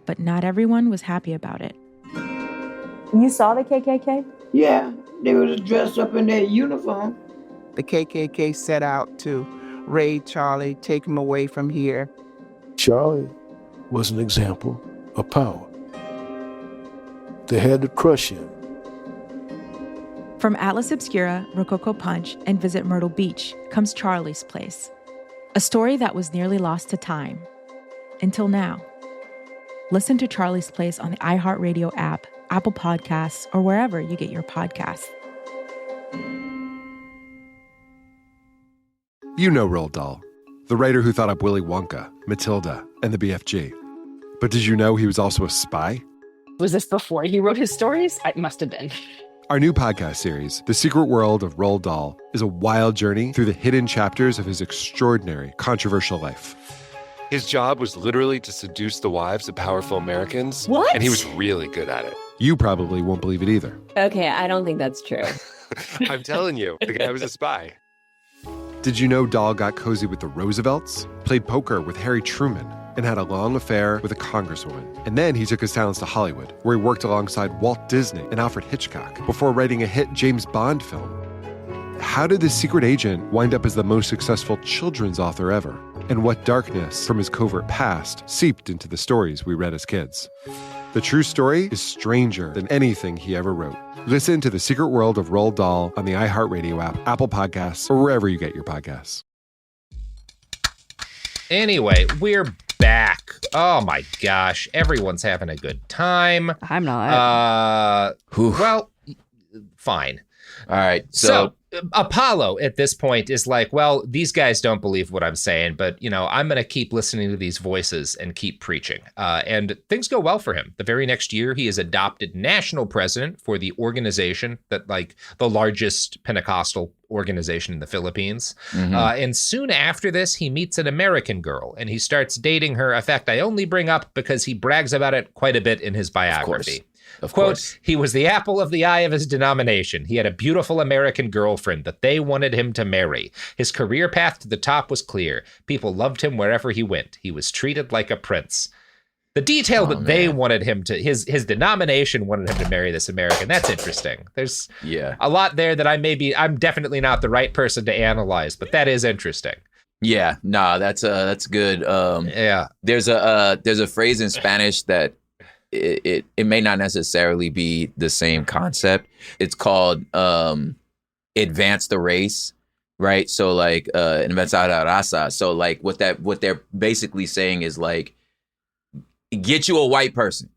But not everyone was happy about it. You saw the KKK? Yeah, they was dressed up in their uniform. The KKK set out to raid Charlie, take him away from here. Charlie was an example of power. They had to crush him. From Atlas Obscura, Rococo Punch, and Visit Myrtle Beach comes Charlie's Place, a story that was nearly lost to time. Until now. Listen to Charlie's Place on the iHeartRadio app, Apple Podcasts, or wherever you get your podcasts. You know Roald Dahl, the writer who thought up Willy Wonka, Matilda, and the BFG. But did you know he was also a spy? Was this before he wrote his stories? It must have been. Our new podcast series, The Secret World of Roald Dahl, is a wild journey through the hidden chapters of his extraordinary, controversial life. His job was literally to seduce the wives of powerful Americans. What? And he was really good at it. You probably won't believe it either. Okay, I don't think that's true. I'm telling you, the guy was a spy. Did you know Dahl got cozy with the Roosevelts, played poker with Harry Truman, and had a long affair with a congresswoman? And then he took his talents to Hollywood, where he worked alongside Walt Disney and Alfred Hitchcock before writing a hit James Bond film. How did this secret agent wind up as the most successful children's author ever? And what darkness from his covert past seeped into the stories we read as kids? The true story is stranger than anything he ever wrote. Listen to The Secret World of Roald Dahl on the iHeartRadio app, Apple Podcasts, or wherever you get your podcasts. Anyway, we're back. Oh my gosh, everyone's having a good time. I'm not. Well, fine. All right. So Apollo at this point is like, well, these guys don't believe what I'm saying, but, you know, I'm going to keep listening to these voices and keep preaching. And things go well for him. The very next year, he is adopted national president for the organization that, like, the largest Pentecostal organization in the Philippines. Mm-hmm. And soon after this, he meets an American girl and he starts dating her. A fact I only bring up because he brags about it quite a bit in his biography. Of Quote, course. He was the apple of the eye of his denomination. He had a beautiful American girlfriend that they wanted him to marry. His career path to the top was clear. People loved him wherever he went. He was treated like a prince. The detail that they wanted him to, his denomination wanted him to marry this American. That's interesting. There's a lot there that I'm definitely not the right person to analyze, but that is interesting. Yeah, that's good. There's a phrase in Spanish that it may not necessarily be the same concept. It's called advance the race, right? So like advanzar la raza. So like what they're basically saying is like, get you a white person.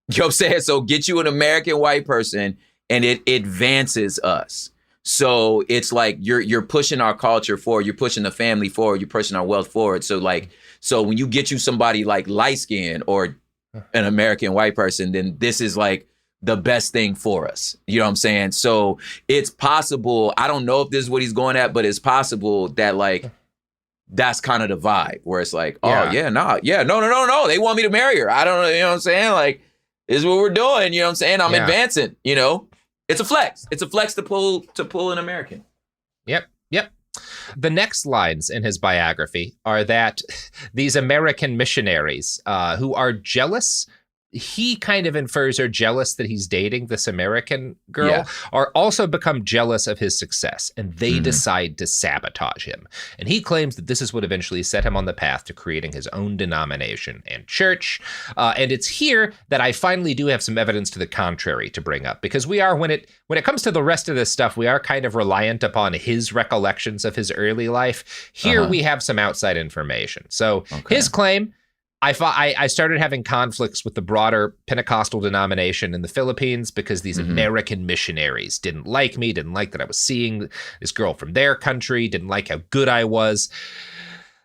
You know what I'm saying? So get you an American white person and it advances us. So it's like you're pushing our culture forward, you're pushing the family forward, you're pushing our wealth forward. So when you get you somebody like light skin or an American white person, then this is like the best thing for us. You know what I'm saying? So it's possible, I don't know if this is what he's going at, but it's possible that like that's kind of the vibe where it's like, no. They want me to marry her. I don't know, you know what I'm saying? Like, this is what we're doing, you know what I'm saying? I'm advancing, you know? It's a flex. It's a flex to pull an American. Yep. The next lines in his biography are that these American missionaries who are jealous, he kind of infers are jealous that he's dating this American girl, are also become jealous of his success, and they decide to sabotage him. And he claims that this is what eventually set him on the path to creating his own denomination and church. And it's here that I finally do have some evidence to the contrary to bring up, because we are, when it comes to the rest of this stuff, we are kind of reliant upon his recollections of his early life. Here we have some outside information. So his claim, I started having conflicts with the broader Pentecostal denomination in the Philippines because these American missionaries didn't like me, didn't like that I was seeing this girl from their country, didn't like how good I was.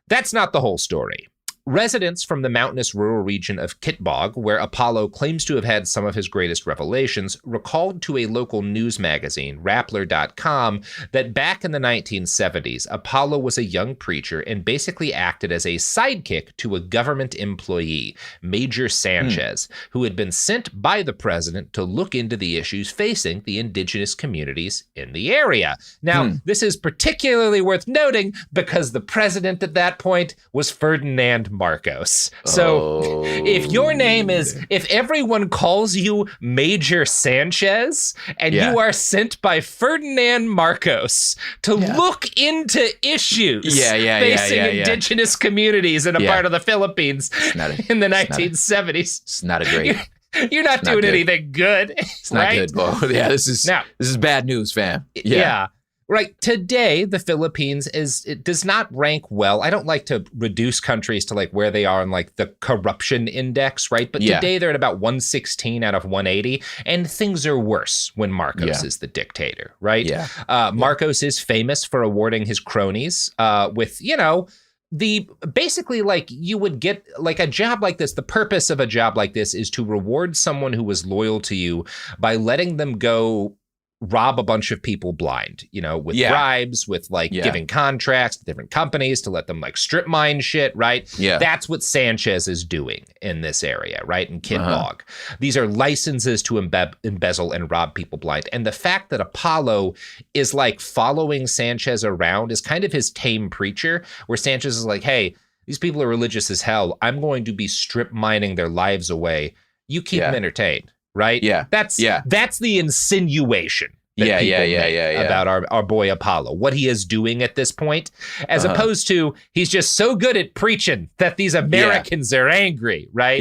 That's not the whole story. Residents from the mountainous rural region of Kitbog, where Apollo claims to have had some of his greatest revelations, recalled to a local news magazine, Rappler.com, that back in the 1970s, Apollo was a young preacher and basically acted as a sidekick to a government employee, Major Sanchez, who had been sent by the president to look into the issues facing the indigenous communities in the area. Now, this is particularly worth noting because the president at that point was Ferdinand Marcos. So if your name is, if everyone calls you Major Sanchez and you are sent by Ferdinand Marcos to look into issues facing indigenous communities in a part of the Philippines in the 1970s. It's not a great... You're not doing anything good. It's not good, Bo. Yeah, this is bad news, fam. Right. Today, the Philippines does not rank well. I don't like to reduce countries to like where they are on like the corruption index, right? But today they're at about 116 out of 180, and things are worse when Marcos is the dictator, right? Marcos is famous for awarding his cronies with, basically like you would get like a job like this. The purpose of a job like this is to reward someone who was loyal to you by letting them go rob a bunch of people blind, with bribes, with like giving contracts to different companies to let them like strip mine shit, right? That's what Sanchez is doing in this area, right? In Kitbog. These are licenses to embezzle and rob people blind. And the fact that Apollo is like following Sanchez around is kind of his tame preacher, where Sanchez is like, hey, these people are religious as hell. I'm going to be strip mining their lives away. You keep them entertained. Right? That's the insinuation that people make about our boy Apollo, what he is doing at this point, as opposed to he's just so good at preaching that these Americans are angry, right?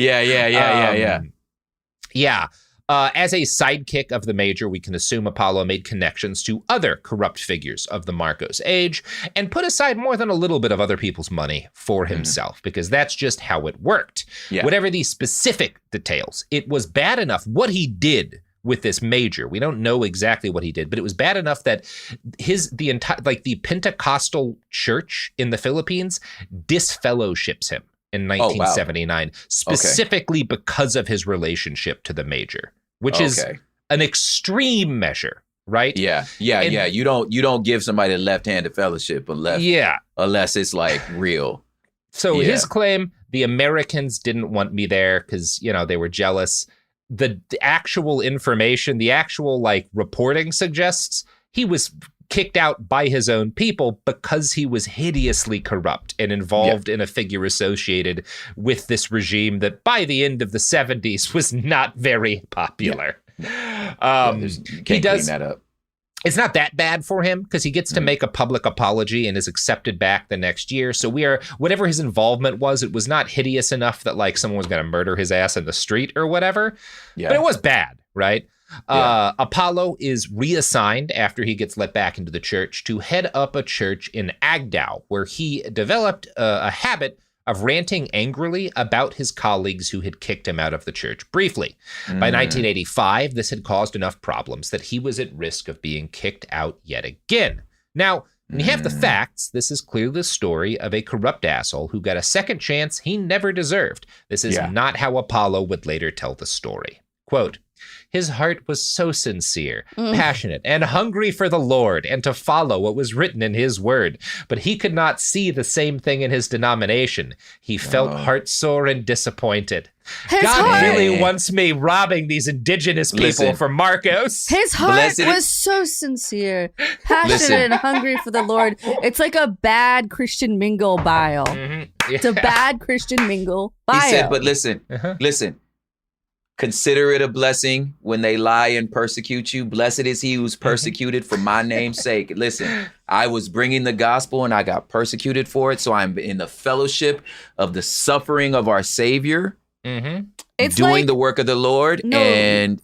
As a sidekick of the Major, we can assume Apollo made connections to other corrupt figures of the Marcos age and put aside more than a little bit of other people's money for himself, because that's just how it worked. Whatever the specific details, it was bad enough what he did with this Major. We don't know exactly what he did, but it was bad enough that the Pentecostal church in the Philippines disfellowships him in 1979, specifically because of his relationship to the Major, which is an extreme measure, right? You don't give somebody a left-handed fellowship unless it's like real. So his claim, the Americans didn't want me there because, they were jealous. The actual information, the actual like reporting suggests he was kicked out by his own people because he was hideously corrupt and involved in a figure associated with this regime that by the end of the 70s was not very popular. He does clean that up. It's not that bad for him because he gets to make a public apology and is accepted back the next year. So whatever his involvement was, it was not hideous enough that like someone was going to murder his ass in the street or whatever. Yeah. But it was bad, right? Yeah. Apollo is reassigned after he gets let back into the church to head up a church in Agdau, where he developed a habit of ranting angrily about his colleagues who had kicked him out of the church briefly. By 1985, this had caused enough problems that he was at risk of being kicked out yet again. Now, when you have the facts, this is clearly the story of a corrupt asshole who got a second chance he never deserved. This is not how Apollo would later tell the story. Quote, his heart was so sincere, passionate, and hungry for the Lord and to follow what was written in his word. But he could not see the same thing in his denomination. He felt heartsore and disappointed. God really wants me robbing these indigenous people for Marcos. His heart was so sincere, passionate, and hungry for the Lord. It's like a bad Christian mingle bio. It's a bad Christian mingle bio. He said, but listen. Consider it a blessing when they lie and persecute you. Blessed is he who's persecuted for my name's sake. Listen, I was bringing the gospel and I got persecuted for it. So I'm in the fellowship of the suffering of our Savior, It's doing like, the work of the Lord. And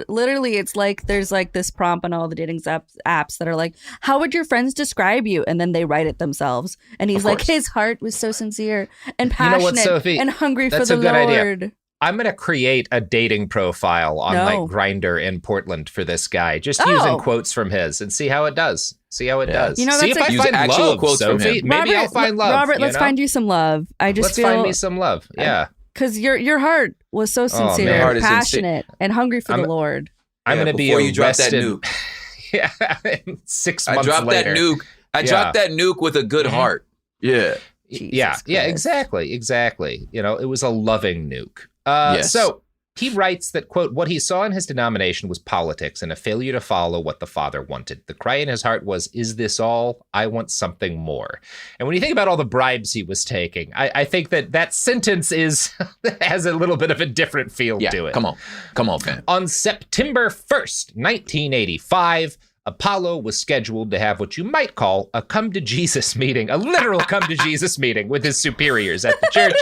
literally, it's like there's like this prompt on all the dating apps that are like, how would your friends describe you? And then they write it themselves. And he's like, his heart was so sincere and passionate and hungry for the Lord. Idea. I'm going to create a dating profile on like Grindr in Portland for this guy, just using quotes from his and see how it does. See how it does. You know, see if I find actual love, quotes Sophie. from him. Maybe I'll find love. Robert, let's find you some love. Let's find me some love. Yeah. Because your heart was so sincere, passionate, and hungry for the Lord. I'm going to be before you drop that nuke. 6 months later. I dropped that nuke with a good heart. Yeah. Jesus Christ. Exactly. You know, it was a loving nuke. So he writes that, quote, what he saw in his denomination was politics and a failure to follow what the Father wanted. The cry in his heart was, is this all? I want something more. And when you think about all the bribes he was taking, I think that sentence has a little bit of a different feel to it. Come on, man. On September 1st, 1985, Apollo was scheduled to have what you might call a come to Jesus meeting, a literal come to Jesus meeting with his superiors at the church,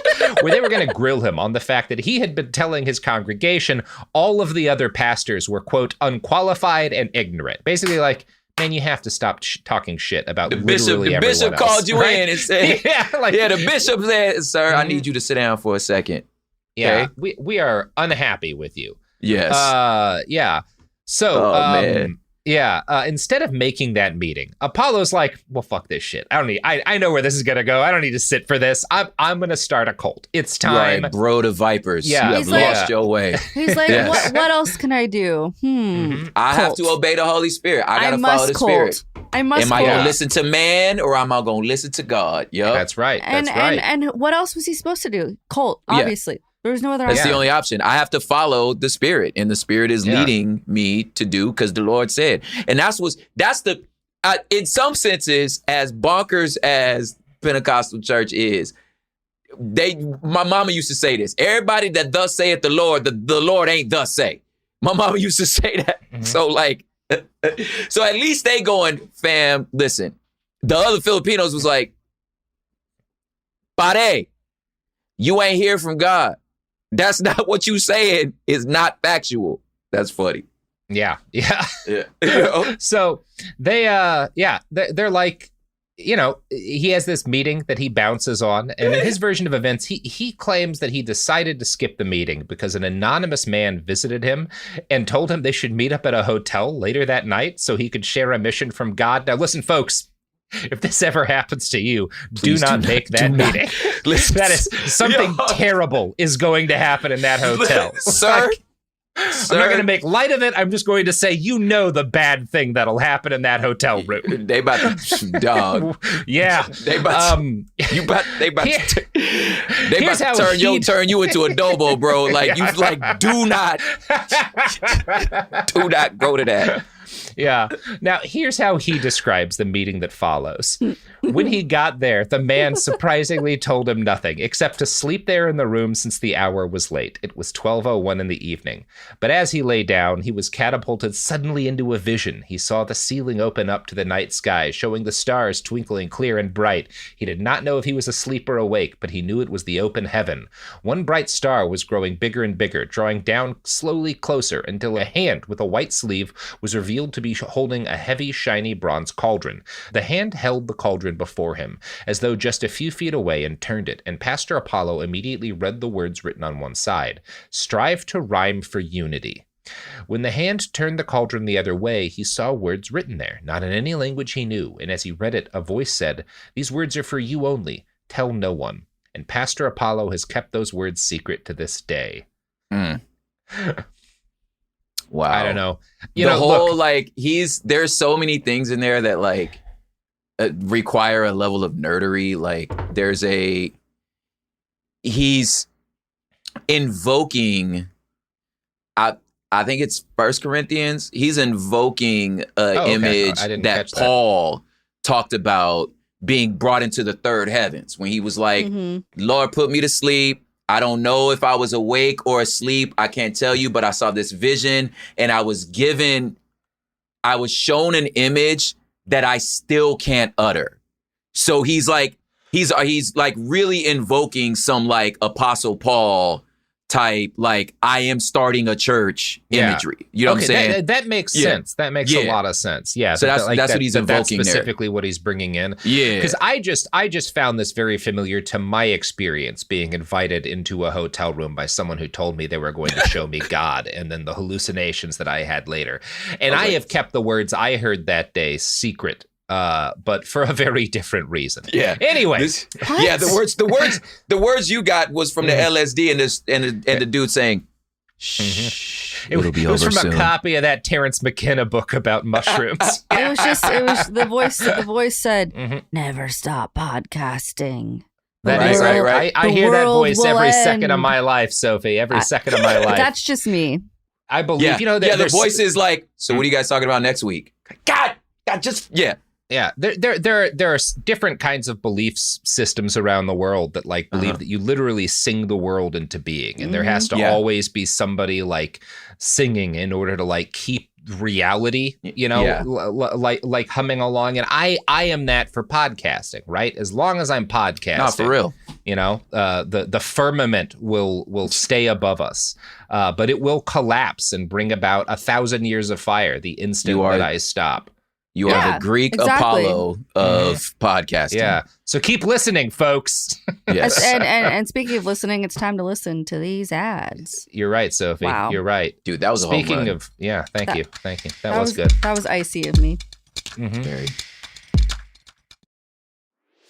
where they were going to grill him on the fact that he had been telling his congregation all of the other pastors were, quote, unqualified and ignorant. Basically like, man, you have to stop talking shit about literally everyone else. The bishop called you in and said, the bishop said, sir, I need you to sit down for a second. Yeah, we are unhappy with you. Yes. So, man. Instead of making that meeting, Apollo's like, well, fuck this shit. I know where this is going to go. I don't need to sit for this. I'm going to start a cult. It's time. Right, bro to vipers. Yeah. You have lost your way. He's like, what else can I do? I have to obey the Holy Spirit. I got to follow the Spirit. I must Am I going to listen to man or am I going to listen to God? Yep. That's right. And what else was he supposed to do? Cult, obviously. Yeah. There was no other option. That's the only option. I have to follow the Spirit, and the Spirit is leading me to do because the Lord said. And in some senses, as bonkers as Pentecostal church is, my mama used to say this. Everybody that thus saith the Lord ain't thus say. My mama used to say that. So so at least they going, fam, listen. The other Filipinos was like, pare, you ain't hear from God. That's not what you saying is not factual. That's funny. Yeah. So they're like, you know, he has this meeting that he bounces on, and in his version of events, he claims that he decided to skip the meeting because an anonymous man visited him and told him they should meet up at a hotel later that night so he could share a mission from God. Now, listen, folks. If this ever happens to you, please do not make that meeting. Listen, that is something terrible is going to happen in that hotel. Sir, I'm not going to make light of it. I'm just going to say, you know, the bad thing that'll happen in that hotel room. They about to, dog. Yeah. They about to turn you into adobo, bro. Like, do not go to that. Yeah. Now, here's how he describes the meeting that follows. When he got there, the man surprisingly told him nothing, except to sleep there in the room since the hour was late. It was 12:01 in the evening. But as he lay down, he was catapulted suddenly into a vision. He saw the ceiling open up to the night sky, showing the stars twinkling clear and bright. He did not know if he was asleep or awake, but he knew it was the open heaven. One bright star was growing bigger and bigger, drawing down slowly closer until a hand with a white sleeve was revealed to be holding a heavy, shiny bronze cauldron. The hand held the cauldron before him, as though just a few feet away, and turned it, and Pastor Apollo immediately read the words written on one side: "Strive to rhyme for unity." When the hand turned the cauldron the other way, he saw words written there, not in any language he knew, and as he read it, a voice said, "These words are for you only. Tell no one." And Pastor Apollo has kept those words secret to this day. Wow. I don't know. There's so many things in there that like require a level of nerdery. Like he's invoking, I think it's 1 Corinthians. He's invoking an image that Paul talked about being brought into the third heavens when he was like, Lord, put me to sleep. I don't know if I was awake or asleep. I can't tell you, but I saw this vision and I was shown an image that I still can't utter. So he's like really invoking some like Apostle Paul type, like I am starting a church imagery. You know what I'm saying? That makes sense. That makes a lot of sense. Yeah. So that's what he's invoking that's specifically what he's bringing in. Yeah. Because I just found this very familiar to my experience being invited into a hotel room by someone who told me they were going to show me God, and then the hallucinations that I had later. And I have kept the words I heard that day secret. But for a very different reason. Yeah. Anyway. The words you got was from the LSD and the dude saying, "Shh, it'll be over soon." It was from a copy of that Terrence McKenna book about mushrooms. It was the voice. The voice said, "Never stop podcasting." Right. I hear that voice every second of my life, Sophie. Every second of my life. That's just me. I believe. The voice is like, "So what are you guys talking about next week?" God, Yeah, there are different kinds of belief systems around the world that like believe that you literally sing the world into being, and there has to always be somebody like singing in order to like keep reality, like humming along. And I am that for podcasting, right? As long as I'm podcasting, not for real. The firmament will stay above us, but it will collapse and bring about 1,000 years of fire the instant that I stop. You are the Greek Apollo of podcasting. Yeah. So keep listening, folks. Yes. and speaking of listening, it's time to listen to these ads. You're right, Sophie. Wow. You're right. Dude, that was a home run. Thank you. That was good. That was icy of me. Very.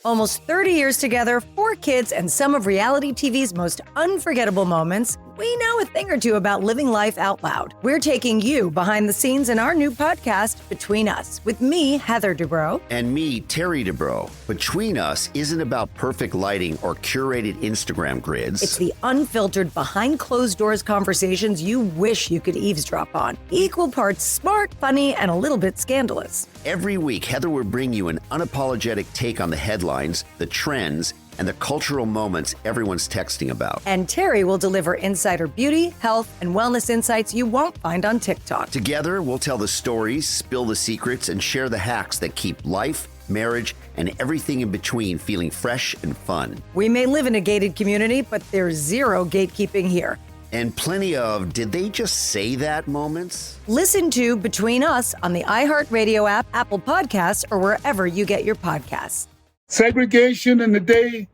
Almost 30 years together, 4 kids, and some of reality TV's most unforgettable moments, we know a thing or two about living life out loud. We're taking you behind the scenes in our new podcast, Between Us, with me, Heather Dubrow. And me, Terry Dubrow. Between Us isn't about perfect lighting or curated Instagram grids. It's the unfiltered, behind closed doors conversations you wish you could eavesdrop on. Equal parts smart, funny, and a little bit scandalous. Every week, Heather will bring you an unapologetic take on the headlines, the trends, and the cultural moments everyone's texting about. And Terry will deliver insider beauty, health, and wellness insights you won't find on TikTok. Together, we'll tell the stories, spill the secrets, and share the hacks that keep life, marriage, and everything in between feeling fresh and fun. We may live in a gated community, but there's zero gatekeeping here. And plenty of did they just say that moments? Listen to Between Us on the iHeartRadio app, Apple Podcasts, or wherever you get your podcasts. Segregation in the day,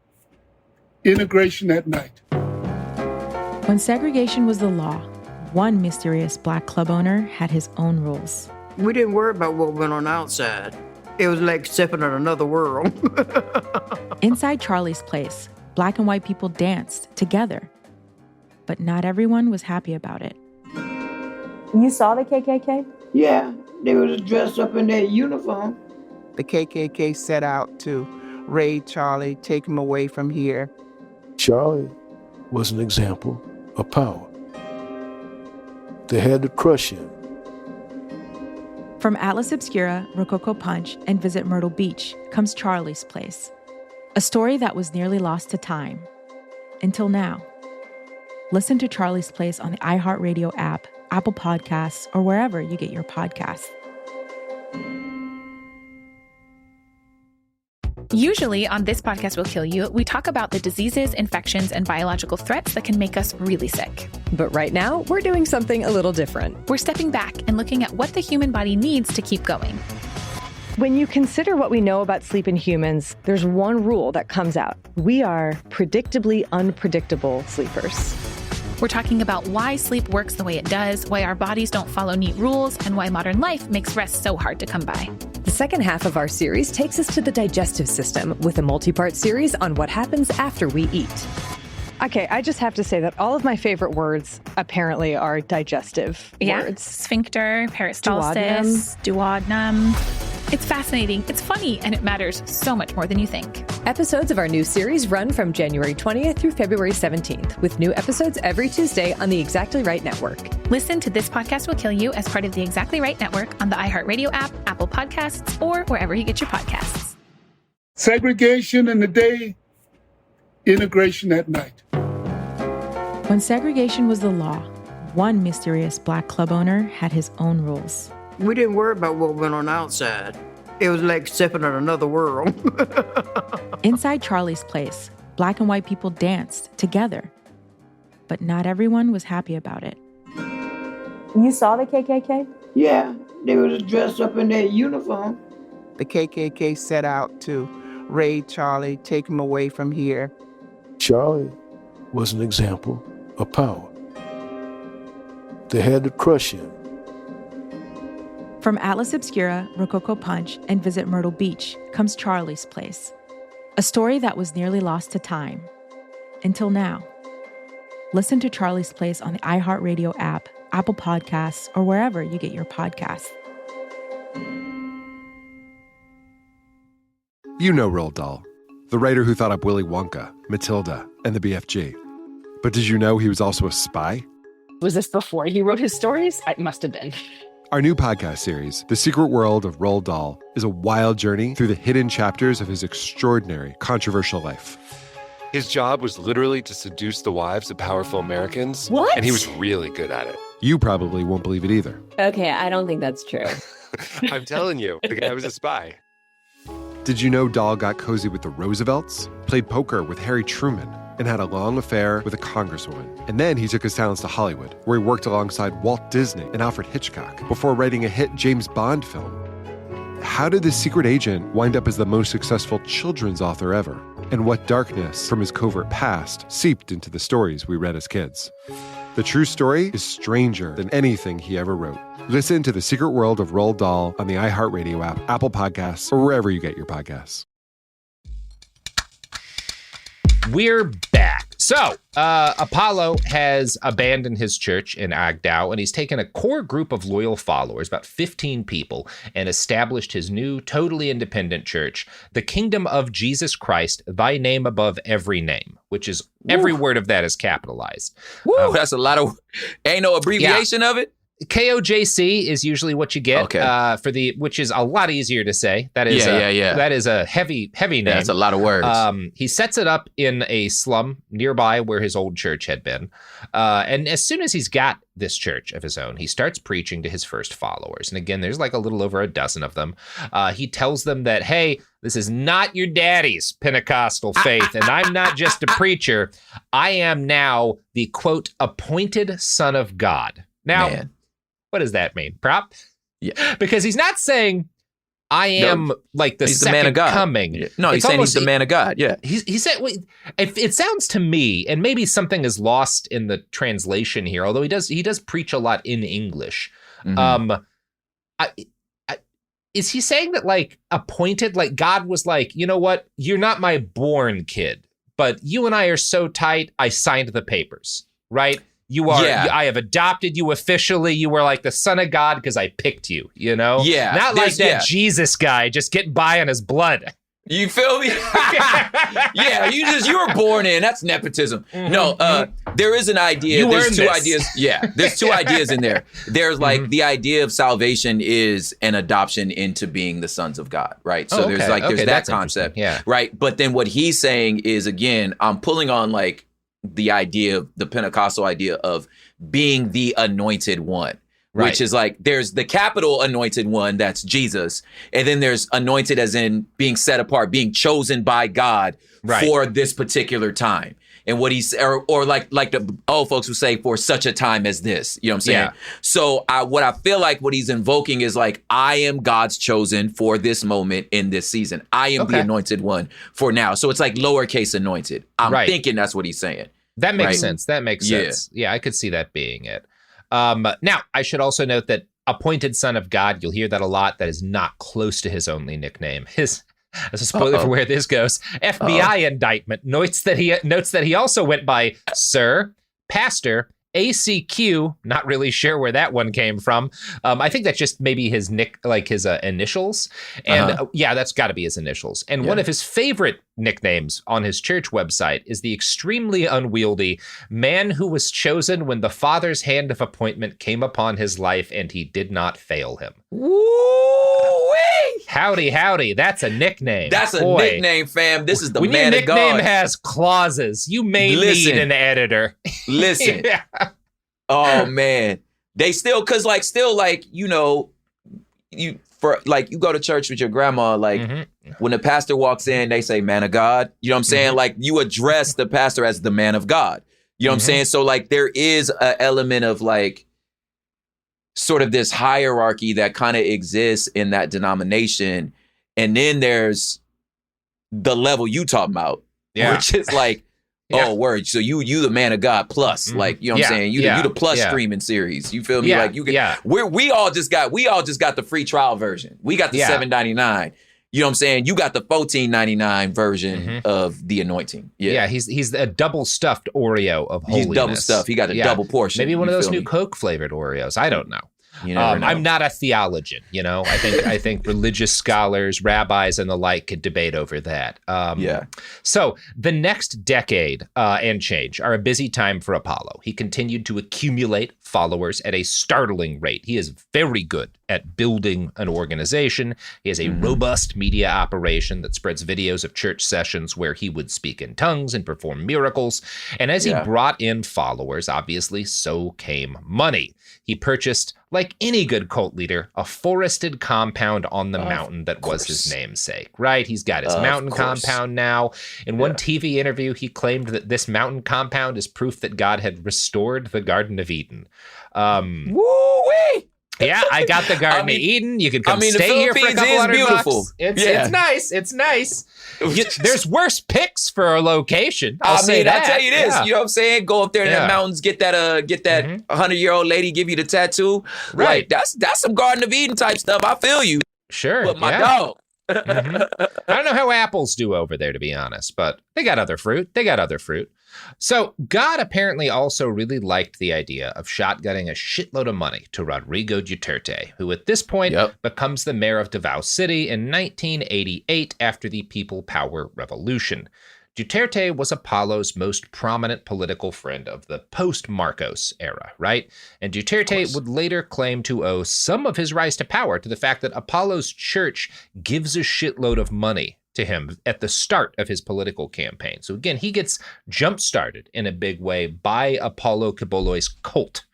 integration at night. When segregation was the law, one mysterious black club owner had his own rules. We didn't worry about what went on outside. It was like stepping in another world. Inside Charlie's place, black and white people danced together. But not everyone was happy about it. You saw the KKK? Yeah, they was dressed up in their uniform. The KKK set out to raid Charlie, take him away from here. Charlie was an example of power. They had to crush him. From Atlas Obscura, Rococo Punch, and Visit Myrtle Beach comes Charlie's Place. A story that was nearly lost to time. Until now. Listen to Charlie's Place on the iHeartRadio app, Apple Podcasts, or wherever you get your podcasts. Usually on This Podcast Will Kill You, we talk about the diseases, infections, and biological threats that can make us really sick. But right now, we're doing something a little different. We're stepping back and looking at what the human body needs to keep going. When you consider what we know about sleep in humans, there's one rule that comes out. We are predictably unpredictable sleepers. We're talking about why sleep works the way it does, why our bodies don't follow neat rules, and why modern life makes rest so hard to come by. The second half of our series takes us to the digestive system with a multi-part series on what happens after we eat. Okay, I just have to say that all of my favorite words apparently are digestive words. Sphincter, peristalsis, duodenum. It's fascinating, it's funny, and it matters so much more than you think. Episodes of our new series run from January 20th through February 17th, with new episodes every Tuesday on the Exactly Right Network. Listen to This Podcast Will Kill You as part of the Exactly Right Network on the iHeartRadio app, Apple Podcasts, or wherever you get your podcasts. Segregation in the day, integration at night. When segregation was the law, one mysterious black club owner had his own rules. We didn't worry about what went on outside. It was like stepping in another world. Inside Charlie's Place, black and white people danced together. But not everyone was happy about it. You saw the KKK? Yeah, they was dressed up in their uniform. The KKK set out to raid Charlie, take him away from here. Charlie was an example of power. They had to crush him. From Atlas Obscura, Rococo Punch, and Visit Myrtle Beach comes Charlie's Place. A story that was nearly lost to time. Until now. Listen to Charlie's Place on the iHeartRadio app, Apple Podcasts, or wherever you get your podcasts. You know Roald Dahl, the writer who thought up Willy Wonka, Matilda, and the BFG. But did you know he was also a spy? Was this before he wrote his stories? It must have been. Our new podcast series, The Secret World of Roald Dahl, is a wild journey through the hidden chapters of his extraordinary, controversial life. His job was literally to seduce the wives of powerful Americans. What? And he was really good at it. You probably won't believe it either. Okay, I don't think that's true. I'm telling you, the guy was a spy. Did you know Dahl got cozy with the Roosevelts, played poker with Harry Truman, and had a long affair with a congresswoman? And then he took his talents to Hollywood, where he worked alongside Walt Disney and Alfred Hitchcock before writing a hit James Bond film. How did this secret agent wind up as the most successful children's author ever? And what darkness from his covert past seeped into the stories we read as kids? The true story is stranger than anything he ever wrote. Listen to The Secret World of Roald Dahl on the iHeartRadio app, Apple Podcasts, or wherever you get your podcasts. We're back. So, Apollo has abandoned his church in Agdao, and he's taken a core group of loyal followers, about 15 people, and established his new, totally independent church, the Kingdom of Jesus Christ, thy name above every name, which is every word of that is capitalized. That's a lot of, ain't no abbreviation of it? KOJC is usually what you get which is a lot easier to say. That is that is a heavy name. That's a lot of words. He sets it up in a slum nearby where his old church had been. And as soon as he's got this church of his own, he starts preaching to his first followers. And again, there's like a little over a dozen of them. He tells them that, hey, this is not your daddy's Pentecostal faith, and I'm not just a preacher. I am now the, quote, appointed son of God. Now, what does that mean? Prop? Yeah. Because he's not saying I am like the second man of God. coming. Yeah. No, he's saying he's the man of God. Yeah. He said, it sounds to me, and maybe something is lost in the translation here, although he does preach a lot in English. Mm-hmm. Is he saying that like appointed, like God was like, you know what? You're not my born kid, but you and I are so tight, I signed the papers, right? You are, I have adopted you officially. You were like the son of God because I picked you, you know? Yeah. Not like that Jesus guy just getting by on his blood. You feel me? Yeah, you were born in. That's nepotism. Mm-hmm. No, There is an idea. There's two ideas. Yeah, there's two ideas in there. There's like the idea of salvation is an adoption into being the sons of God, right? So there's that concept, right? But then what he's saying is, again, I'm pulling on like the idea of the Pentecostal idea of being the anointed one. Right. Which is like, there's the capital anointed one, that's Jesus. And then there's anointed as in being set apart, being chosen by God for this particular time. And what he's, or like the old folks would say, for such a time as this, you know what I'm saying? Yeah. So what I feel like what he's invoking is like, I am God's chosen for this moment in this season. I am the anointed one for now. So it's like lowercase anointed. I'm thinking that's what he's saying. That makes sense. That makes sense. Yeah, I could see that being it. Now, I should also note that appointed son of God, you'll hear that a lot. That is not close to his only nickname. As a spoiler for where this goes, FBI indictment notes that he also went by Sir, Pastor, ACQ, not really sure where that one came from. I think that's just maybe his his initials. And that's got to be his initials. And one of his favorite nicknames on his church website is the extremely unwieldy man who was chosen when the Father's hand of appointment came upon his life and he did not fail him. Woo-wee! Howdy. That's a nickname. That's a nickname, fam. This is the man of God. When your nickname has clauses, you may need an editor. Listen. Oh, man. They still, because you go to church with your grandma, when the pastor walks in, they say, man of God. You know what I'm saying? Like, you address the pastor as the man of God. You know what I'm saying? So, like, there is an element of, like, sort of this hierarchy that kind of exists in that denomination. And then there's the level you talking about, which is like, oh, word. So you the man of God plus, like, you know what I'm saying? You the plus streaming series. You feel me? Like you get, we all just got the free trial version. We got the $7.99. You know what I'm saying? You got the $14.99 version of the anointing. Yeah, he's a double stuffed Oreo of holiness. He's double stuffed. He got a double portion. Maybe one of those new Coke flavored Oreos. I don't know. You never know. I'm not a theologian, I think religious scholars, rabbis, and the like could debate over that. So the next decade and change are a busy time for Apollo. He continued to accumulate followers at a startling rate. He is very good at building an organization. He has a robust media operation that spreads videos of church sessions where he would speak in tongues and perform miracles. And as he brought in followers, obviously, so came money. He purchased, like any good cult leader, a forested compound on the mountain that was his namesake, right? He's got his mountain compound now. In one TV interview, he claimed that this mountain compound is proof that God had restored the Garden of Eden. Woo-wee! Yeah, I got the Garden of Eden. You can come stay here for a couple $100. It's nice. It's nice. There's worse picks for a location. I'll tell you this. You know what I'm saying? Go up there in the mountains, get that 100-year-old lady, give you the tattoo. Right. Like, that's some Garden of Eden type stuff. I feel you. Sure. But my dog. I don't know how apples do over there, to be honest, but they got other fruit. So God apparently also really liked the idea of shotgunning a shitload of money to Rodrigo Duterte, who at this point becomes the mayor of Davao City in 1988 after the People Power Revolution. Duterte was Apollo's most prominent political friend of the post-Marcos era, right? And Duterte would later claim to owe some of his rise to power to the fact that Apollo's church gives a shitload of money to him at the start of his political campaign. So again, he gets jump-started in a big way by Apollo Quiboloy's cult.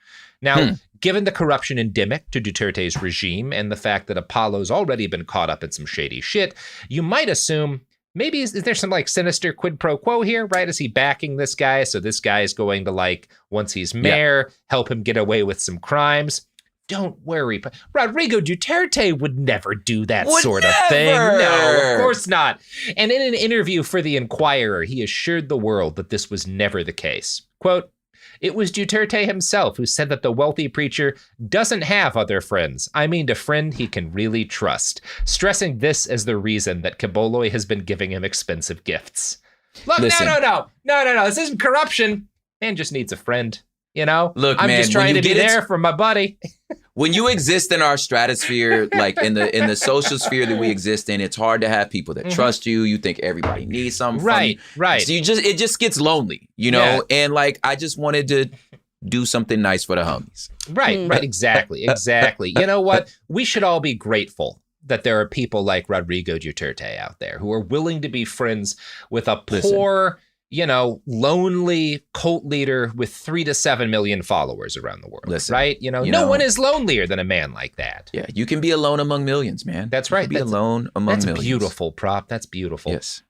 Now, given the corruption endemic to Duterte's regime and the fact that Apollo's already been caught up in some shady shit, you might assume maybe is there some like sinister quid pro quo here, right? Is he backing this guy? So this guy is going to, like, once he's mayor, help him get away with some crimes. Don't worry. Rodrigo Duterte would never do that sort of thing. No, of course not. And in an interview for The Inquirer, he assured the world that this was never the case. Quote, "It was Duterte himself who said that the wealthy preacher doesn't have other friends. I mean, a friend he can really trust," stressing this as the reason that Quiboloy has been giving him expensive gifts. Look, no. This isn't corruption. Man just needs a friend. Look, I'm just trying to be there for my buddy. when you exist in our stratosphere, like in the social sphere that we exist in, it's hard to have people that trust you. You think everybody needs something from you. Right. So it just gets lonely, you know? Yeah. And like, I just wanted to do something nice for the homies. Right. Exactly. You know what? We should all be grateful that there are people like Rodrigo Duterte out there who are willing to be friends with a poor, lonely cult leader with 3 to 7 million followers around the world, right? No one is lonelier than a man like that. Yeah, you can be alone among millions, man. That's right. Be alone among millions. That's beautiful, Prop. That's beautiful. Yes.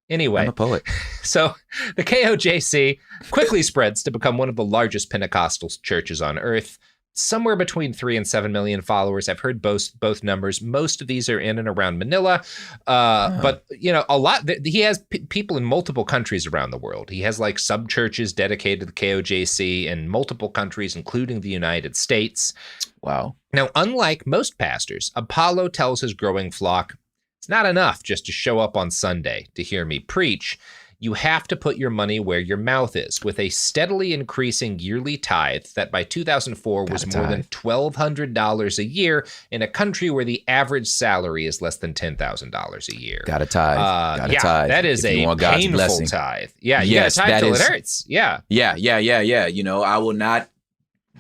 Anyway, I'm a poet. So the KOJC quickly spreads to become one of the largest Pentecostal churches on earth. Somewhere between 3 and 7 million followers. I've heard both numbers. Most of these are in and around Manila. But, a lot. He has people in multiple countries around the world. He has like sub-churches dedicated to the KOJC in multiple countries, including the United States. Wow. Now, unlike most pastors, Apollo tells his growing flock, it's not enough just to show up on Sunday to hear me preach. You have to put your money where your mouth is, with a steadily increasing yearly tithe that by 2004 was more than $1,200 a year in a country where the average salary is less than $10,000 a year. Got to tithe. Tithe. That is a painful tithe. Yeah, you got to tithe till it hurts. Yeah. Yeah. I will not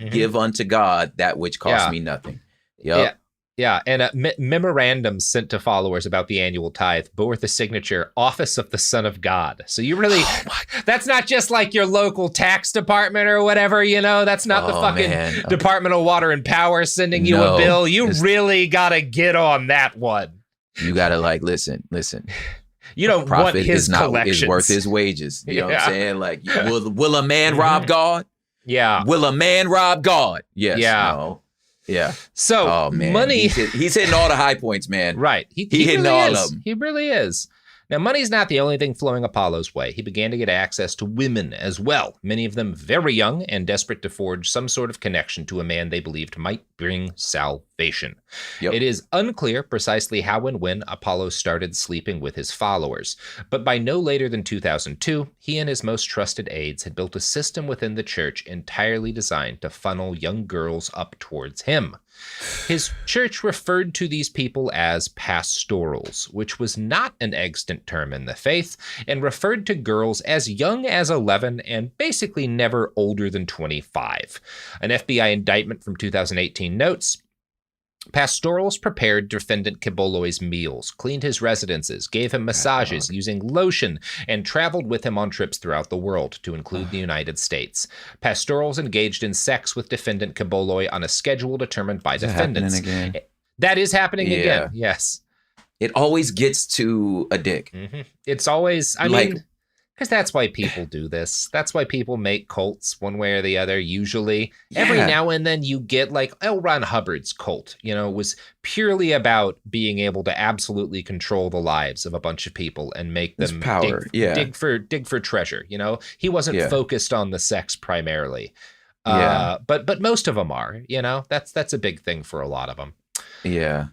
give unto God that which costs me nothing. Yep. Yeah, and memorandums sent to followers about the annual tithe bore with the signature Office of the Son of God. So you really, that's not just like your local tax department or whatever, that's not the fucking Department of Water and Power sending you a bill. You really got to get on that one. You got to listen. You don't want his collections. Is worth his wages. You know what I'm saying? Like, will a man rob God? Yeah. Will a man rob God? Yes. Yeah. No. Yeah. So money, he's hitting all the high points, man. Right. He hitting really all is. of them. He really is. Now, money's not the only thing flowing Apollo's way. He began to get access to women as well, many of them very young and desperate to forge some sort of connection to a man they believed might bring salvation. Yep. It is unclear precisely how and when Apollo started sleeping with his followers, but by no later than 2002, he and his most trusted aides had built a system within the church entirely designed to funnel young girls up towards him. His church referred to these people as pastorals, which was not an extant term in the faith, and referred to girls as young as 11 and basically never older than 25. An FBI indictment from 2018 notes, pastorals prepared defendant Quiboloy's meals, cleaned his residences, gave him massages using lotion, and traveled with him on trips throughout the world, to include the United States. Pastorals engaged in sex with defendant Quiboloy on a schedule determined by defendants. That is happening again, yes. It always gets to a dick. Mm-hmm. It's always, I mean, because that's why people do this. That's why people make cults one way or the other, usually. Yeah. Every now and then you get like L. Ron Hubbard's cult, was purely about being able to absolutely control the lives of a bunch of people and make them dig for treasure. He wasn't focused on the sex primarily. But most of them are, that's a big thing for a lot of them. Yeah.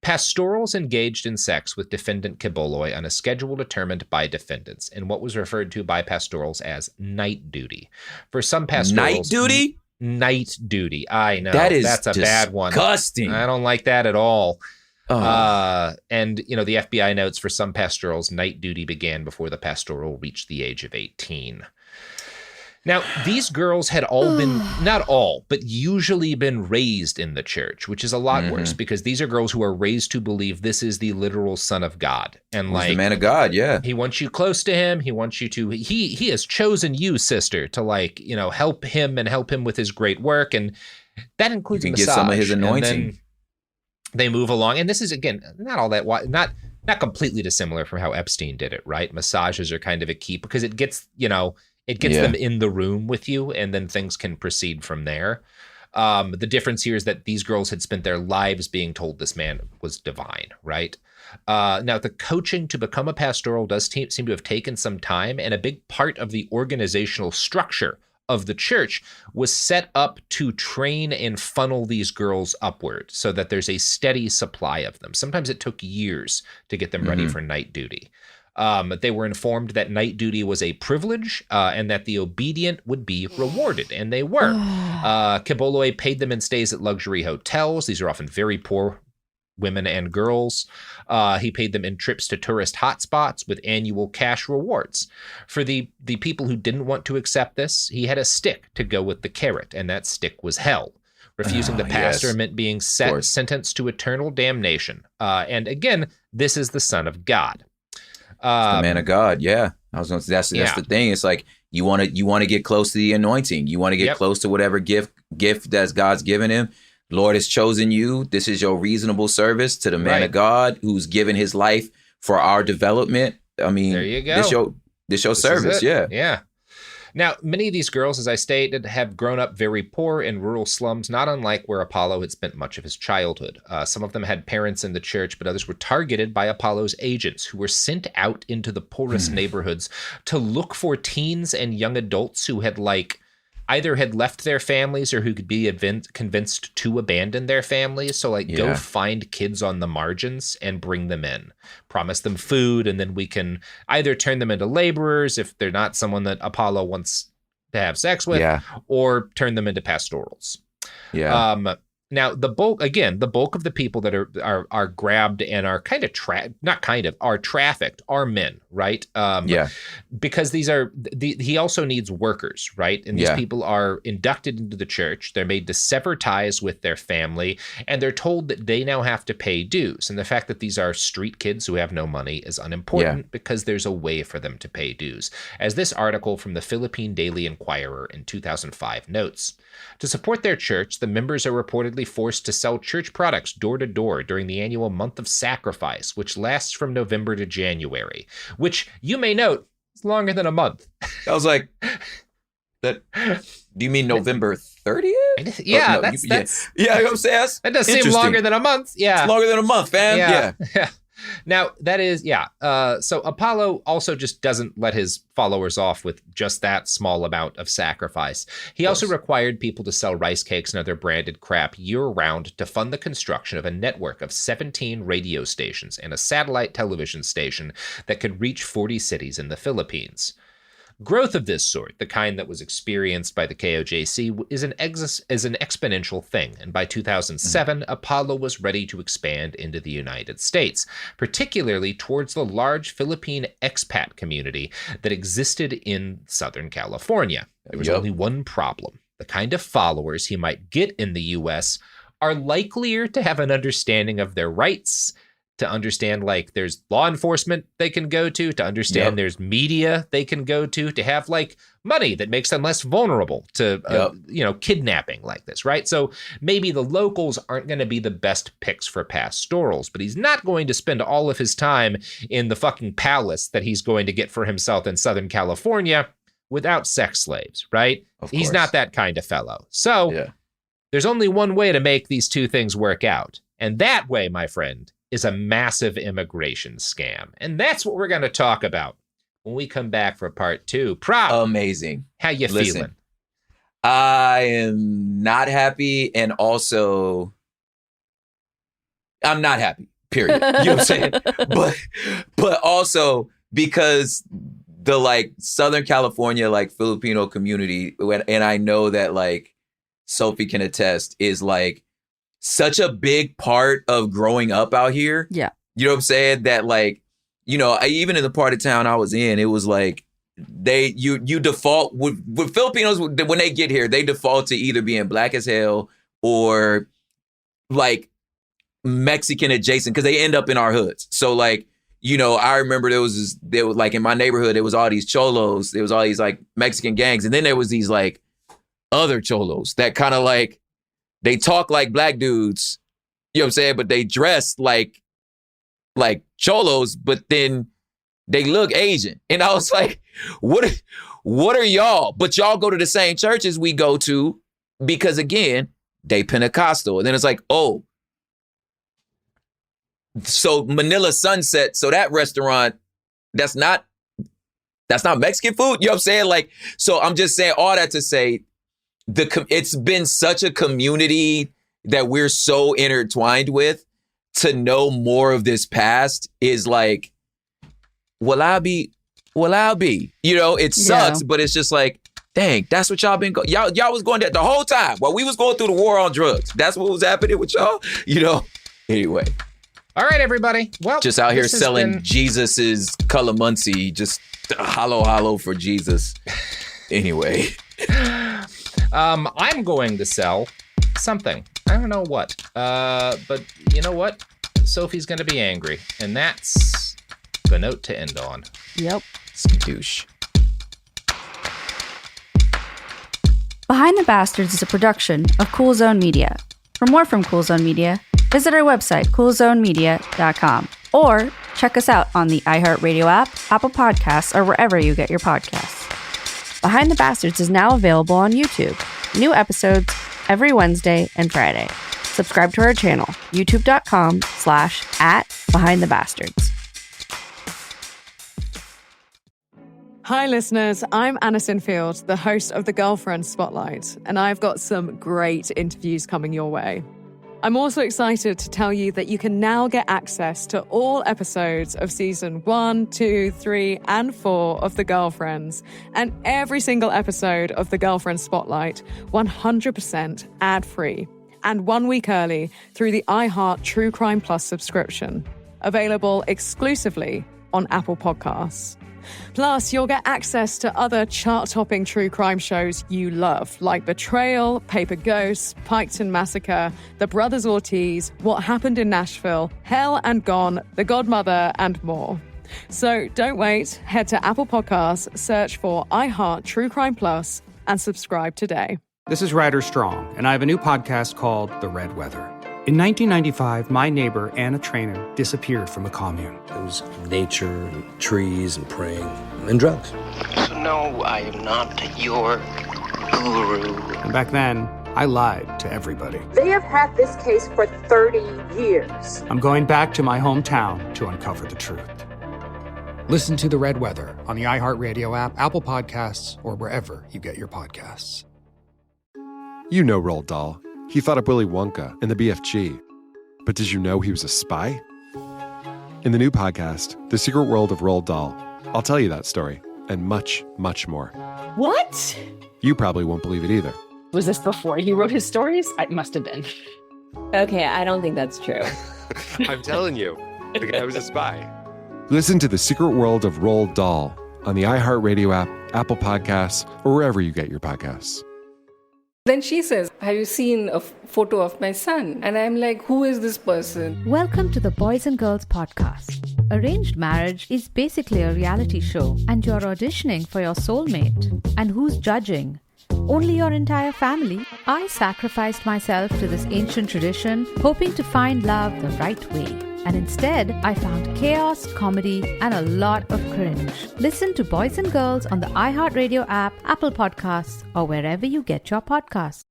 Pastorals engaged in sex with defendant Quiboloy on a schedule determined by defendants in what was referred to by pastorals as night duty. For some pastorals... Night duty? Night duty. I know. That's a bad one. Disgusting. I don't like that at all. And, the FBI notes for some pastorals, night duty began before the pastoral reached the age of 18. Now, these girls had all been, not all, but usually been raised in the church, which is a lot worse because these are girls who are raised to believe this is the literal Son of God. And the man of God, yeah. He wants you close to him. He wants you to, he has chosen you, sister, to help him and help him with his great work. And that includes you can massage. get some of his anointing. And then they move along. And this is, again, not all that, not completely dissimilar from how Epstein did it, right? Massages are kind of a key because it gets, it gets them in the room with you, and then things can proceed from there. The difference here is that these girls had spent their lives being told this man was divine, right? Now, the coaching to become a pastoral does seem to have taken some time, and a big part of the organizational structure of the church was set up to train and funnel these girls upward so that there's a steady supply of them. Sometimes it took years to get them ready for night duty. They were informed that night duty was a privilege and that the obedient would be rewarded, and they were. Quiboloy paid them in stays at luxury hotels. These are often very poor women and girls. He paid them in trips to tourist hotspots with annual cash rewards. For the people who didn't want to accept this, he had a stick to go with the carrot, and that stick was hell. Refusing the pastor meant being sentenced to eternal damnation. And again, this is the Son of God. The man of God, yeah. I was going to say that's the thing. It's like you want to get close to the anointing. You want to get close to whatever gift that God's given him. Lord has chosen you. This is your reasonable service to the man of God who's given his life for our development. I mean, there you go. This your service, Yeah. Now, many of these girls, as I stated, have grown up very poor in rural slums, not unlike where Apollo had spent much of his childhood. Some of them had parents in the church, but others were targeted by Apollo's agents, who were sent out into the poorest neighborhoods to look for teens and young adults who had either had left their families or who could be convinced to abandon their families. So go find kids on the margins and bring them in, promise them food, and then we can either turn them into laborers if they're not someone that Apollo wants to have sex with, or turn them into pastorals. Yeah. Now, the bulk of the people that are grabbed and are are trafficked are men, right? Because he also needs workers, right? And these people are inducted into the church. They're made to sever ties with their family, and they're told that they now have to pay dues. And the fact that these are street kids who have no money is unimportant because there's a way for them to pay dues. As this article from the Philippine Daily Inquirer in 2005 notes, to support their church, the members are reportedly forced to sell church products door to door during the annual month of sacrifice, which lasts from November to January, which you may note is longer than a month. I was like, do you mean November 30th? Yeah, no, that's you know what I'm saying? That does seem longer than a month. Yeah. It's longer than a month, fam. Yeah. Now, that is, so Apollo also just doesn't let his followers off with just that small amount of sacrifice. He also required people to sell rice cakes and other branded crap year-round to fund the construction of a network of 17 radio stations and a satellite television station that could reach 40 cities in the Philippines. Growth of this sort, the kind that was experienced by the KOJC, is an exponential thing, and by 2007, Apollo was ready to expand into the United States, particularly towards the large Philippine expat community that existed in Southern California. There was only one problem. The kind of followers he might get in the U.S. are likelier to have an understanding of their rights, to understand there's law enforcement they can go to understand there's media they can go to have money that makes them less vulnerable to kidnapping like this, right? So maybe the locals aren't going to be the best picks for pastorals, but he's not going to spend all of his time in the fucking palace that he's going to get for himself in Southern California without sex slaves, right? He's not that kind of fellow. So there's only one way to make these two things work out, and that way, my friend, is a massive immigration scam. And that's what we're going to talk about when we come back for part 2. Prop. Amazing. How you feeling? I am not happy, and also I'm not happy, period. You know what I'm saying? But also because the Southern California, Filipino community, and I know that Sophie can attest, is such a big part of growing up out here. Yeah. You know what I'm saying? That even in the part of town I was in, it was you default with Filipinos when they get here, they default to either being black as hell or Mexican adjacent, because they end up in our hoods. So I remember there was in my neighborhood, there was all these cholos, there was all these Mexican gangs, and then there was these other cholos that kind of they talk like black dudes, you know what I'm saying? But they dress like cholos, but then they look Asian. And I was like, what are y'all? But y'all go to the same churches we go to because, again, they Pentecostal. And then it's so Manila Sunset, so that restaurant, that's not Mexican food. You know what I'm saying? So I'm just saying all that to say, it's been such a community that we're so intertwined with. To know more of this past is will I be? You know, it sucks, but it's just like, dang, that's what y'all been going. Y'all was going there the whole time while we was going through the war on drugs. That's what was happening with y'all, you know. Anyway. All right, everybody. Well, just out here selling Jesus's calamansi, just hollow for Jesus. Anyway. I'm going to sell something. I don't know what. But you know what? Sophie's going to be angry. And that's the note to end on. Yep. Skadoosh. Behind the Bastards is a production of Cool Zone Media. For more from Cool Zone Media, visit our website, coolzonemedia.com, or check us out on the iHeartRadio app, Apple Podcasts, or wherever you get your podcasts. Behind the Bastards is now available on YouTube. New episodes every Wednesday and Friday. Subscribe to our channel, youtube.com/@BehindTheBastards. Hi, listeners. I'm Anna Sinfield, the host of The Girlfriend Spotlight, and I've got some great interviews coming your way. I'm also excited to tell you that you can now get access to all episodes of season 1, 2, 3, and 4 of The Girlfriends, and every single episode of The Girlfriend Spotlight 100% ad-free, and 1 week early through the iHeart True Crime Plus subscription, available exclusively on Apple Podcasts. Plus, you'll get access to other chart-topping true crime shows you love, like Betrayal, Paper Ghosts, Piketon Massacre, The Brothers Ortiz, What Happened in Nashville, Hell and Gone, The Godmother, and more. So don't wait. Head to Apple Podcasts, search for iHeart True Crime Plus, and subscribe today. This is Ryder Strong, and I have a new podcast called The Red Weather. In 1995, my neighbor, Anna Trainer, disappeared from a commune. It was nature and trees and praying and drugs. So no, I am not your guru. And back then, I lied to everybody. They have had this case for 30 years. I'm going back to my hometown to uncover the truth. Listen to The Red Weather on the iHeartRadio app, Apple Podcasts, or wherever you get your podcasts. You know Roald Dahl. He thought up Willy Wonka and the BFG. But did you know he was a spy? In the new podcast, The Secret World of Roald Dahl, I'll tell you that story and much, much more. What? You probably won't believe it either. Was this before he wrote his stories? It must have been. Okay, I don't think that's true. I'm telling you, the guy was a spy. Listen to The Secret World of Roald Dahl on the iHeartRadio app, Apple Podcasts, or wherever you get your podcasts. Then she says, have you seen a photo of my son? And I'm like, who is this person? Welcome to the Boys and Girls Podcast. Arranged marriage is basically a reality show, and you're auditioning for your soulmate. And who's judging? Only your entire family. I sacrificed myself to this ancient tradition, hoping to find love the right way. And instead, I found chaos, comedy, and a lot of cringe. Listen to Boys and Girls on the iHeartRadio app, Apple Podcasts, or wherever you get your podcasts.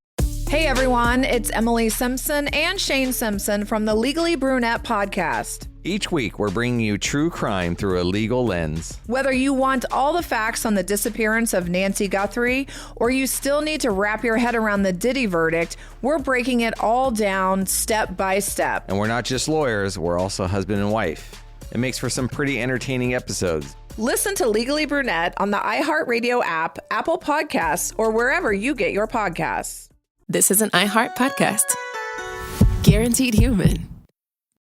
Hey everyone, it's Emily Simpson and Shane Simpson from the Legally Brunette podcast. Each week, we're bringing you true crime through a legal lens. Whether you want all the facts on the disappearance of Nancy Guthrie, or you still need to wrap your head around the Diddy verdict, we're breaking it all down step by step. And we're not just lawyers, we're also husband and wife. It makes for some pretty entertaining episodes. Listen to Legally Brunette on the iHeartRadio app, Apple Podcasts, or wherever you get your podcasts. This is an iHeart podcast. Guaranteed Human.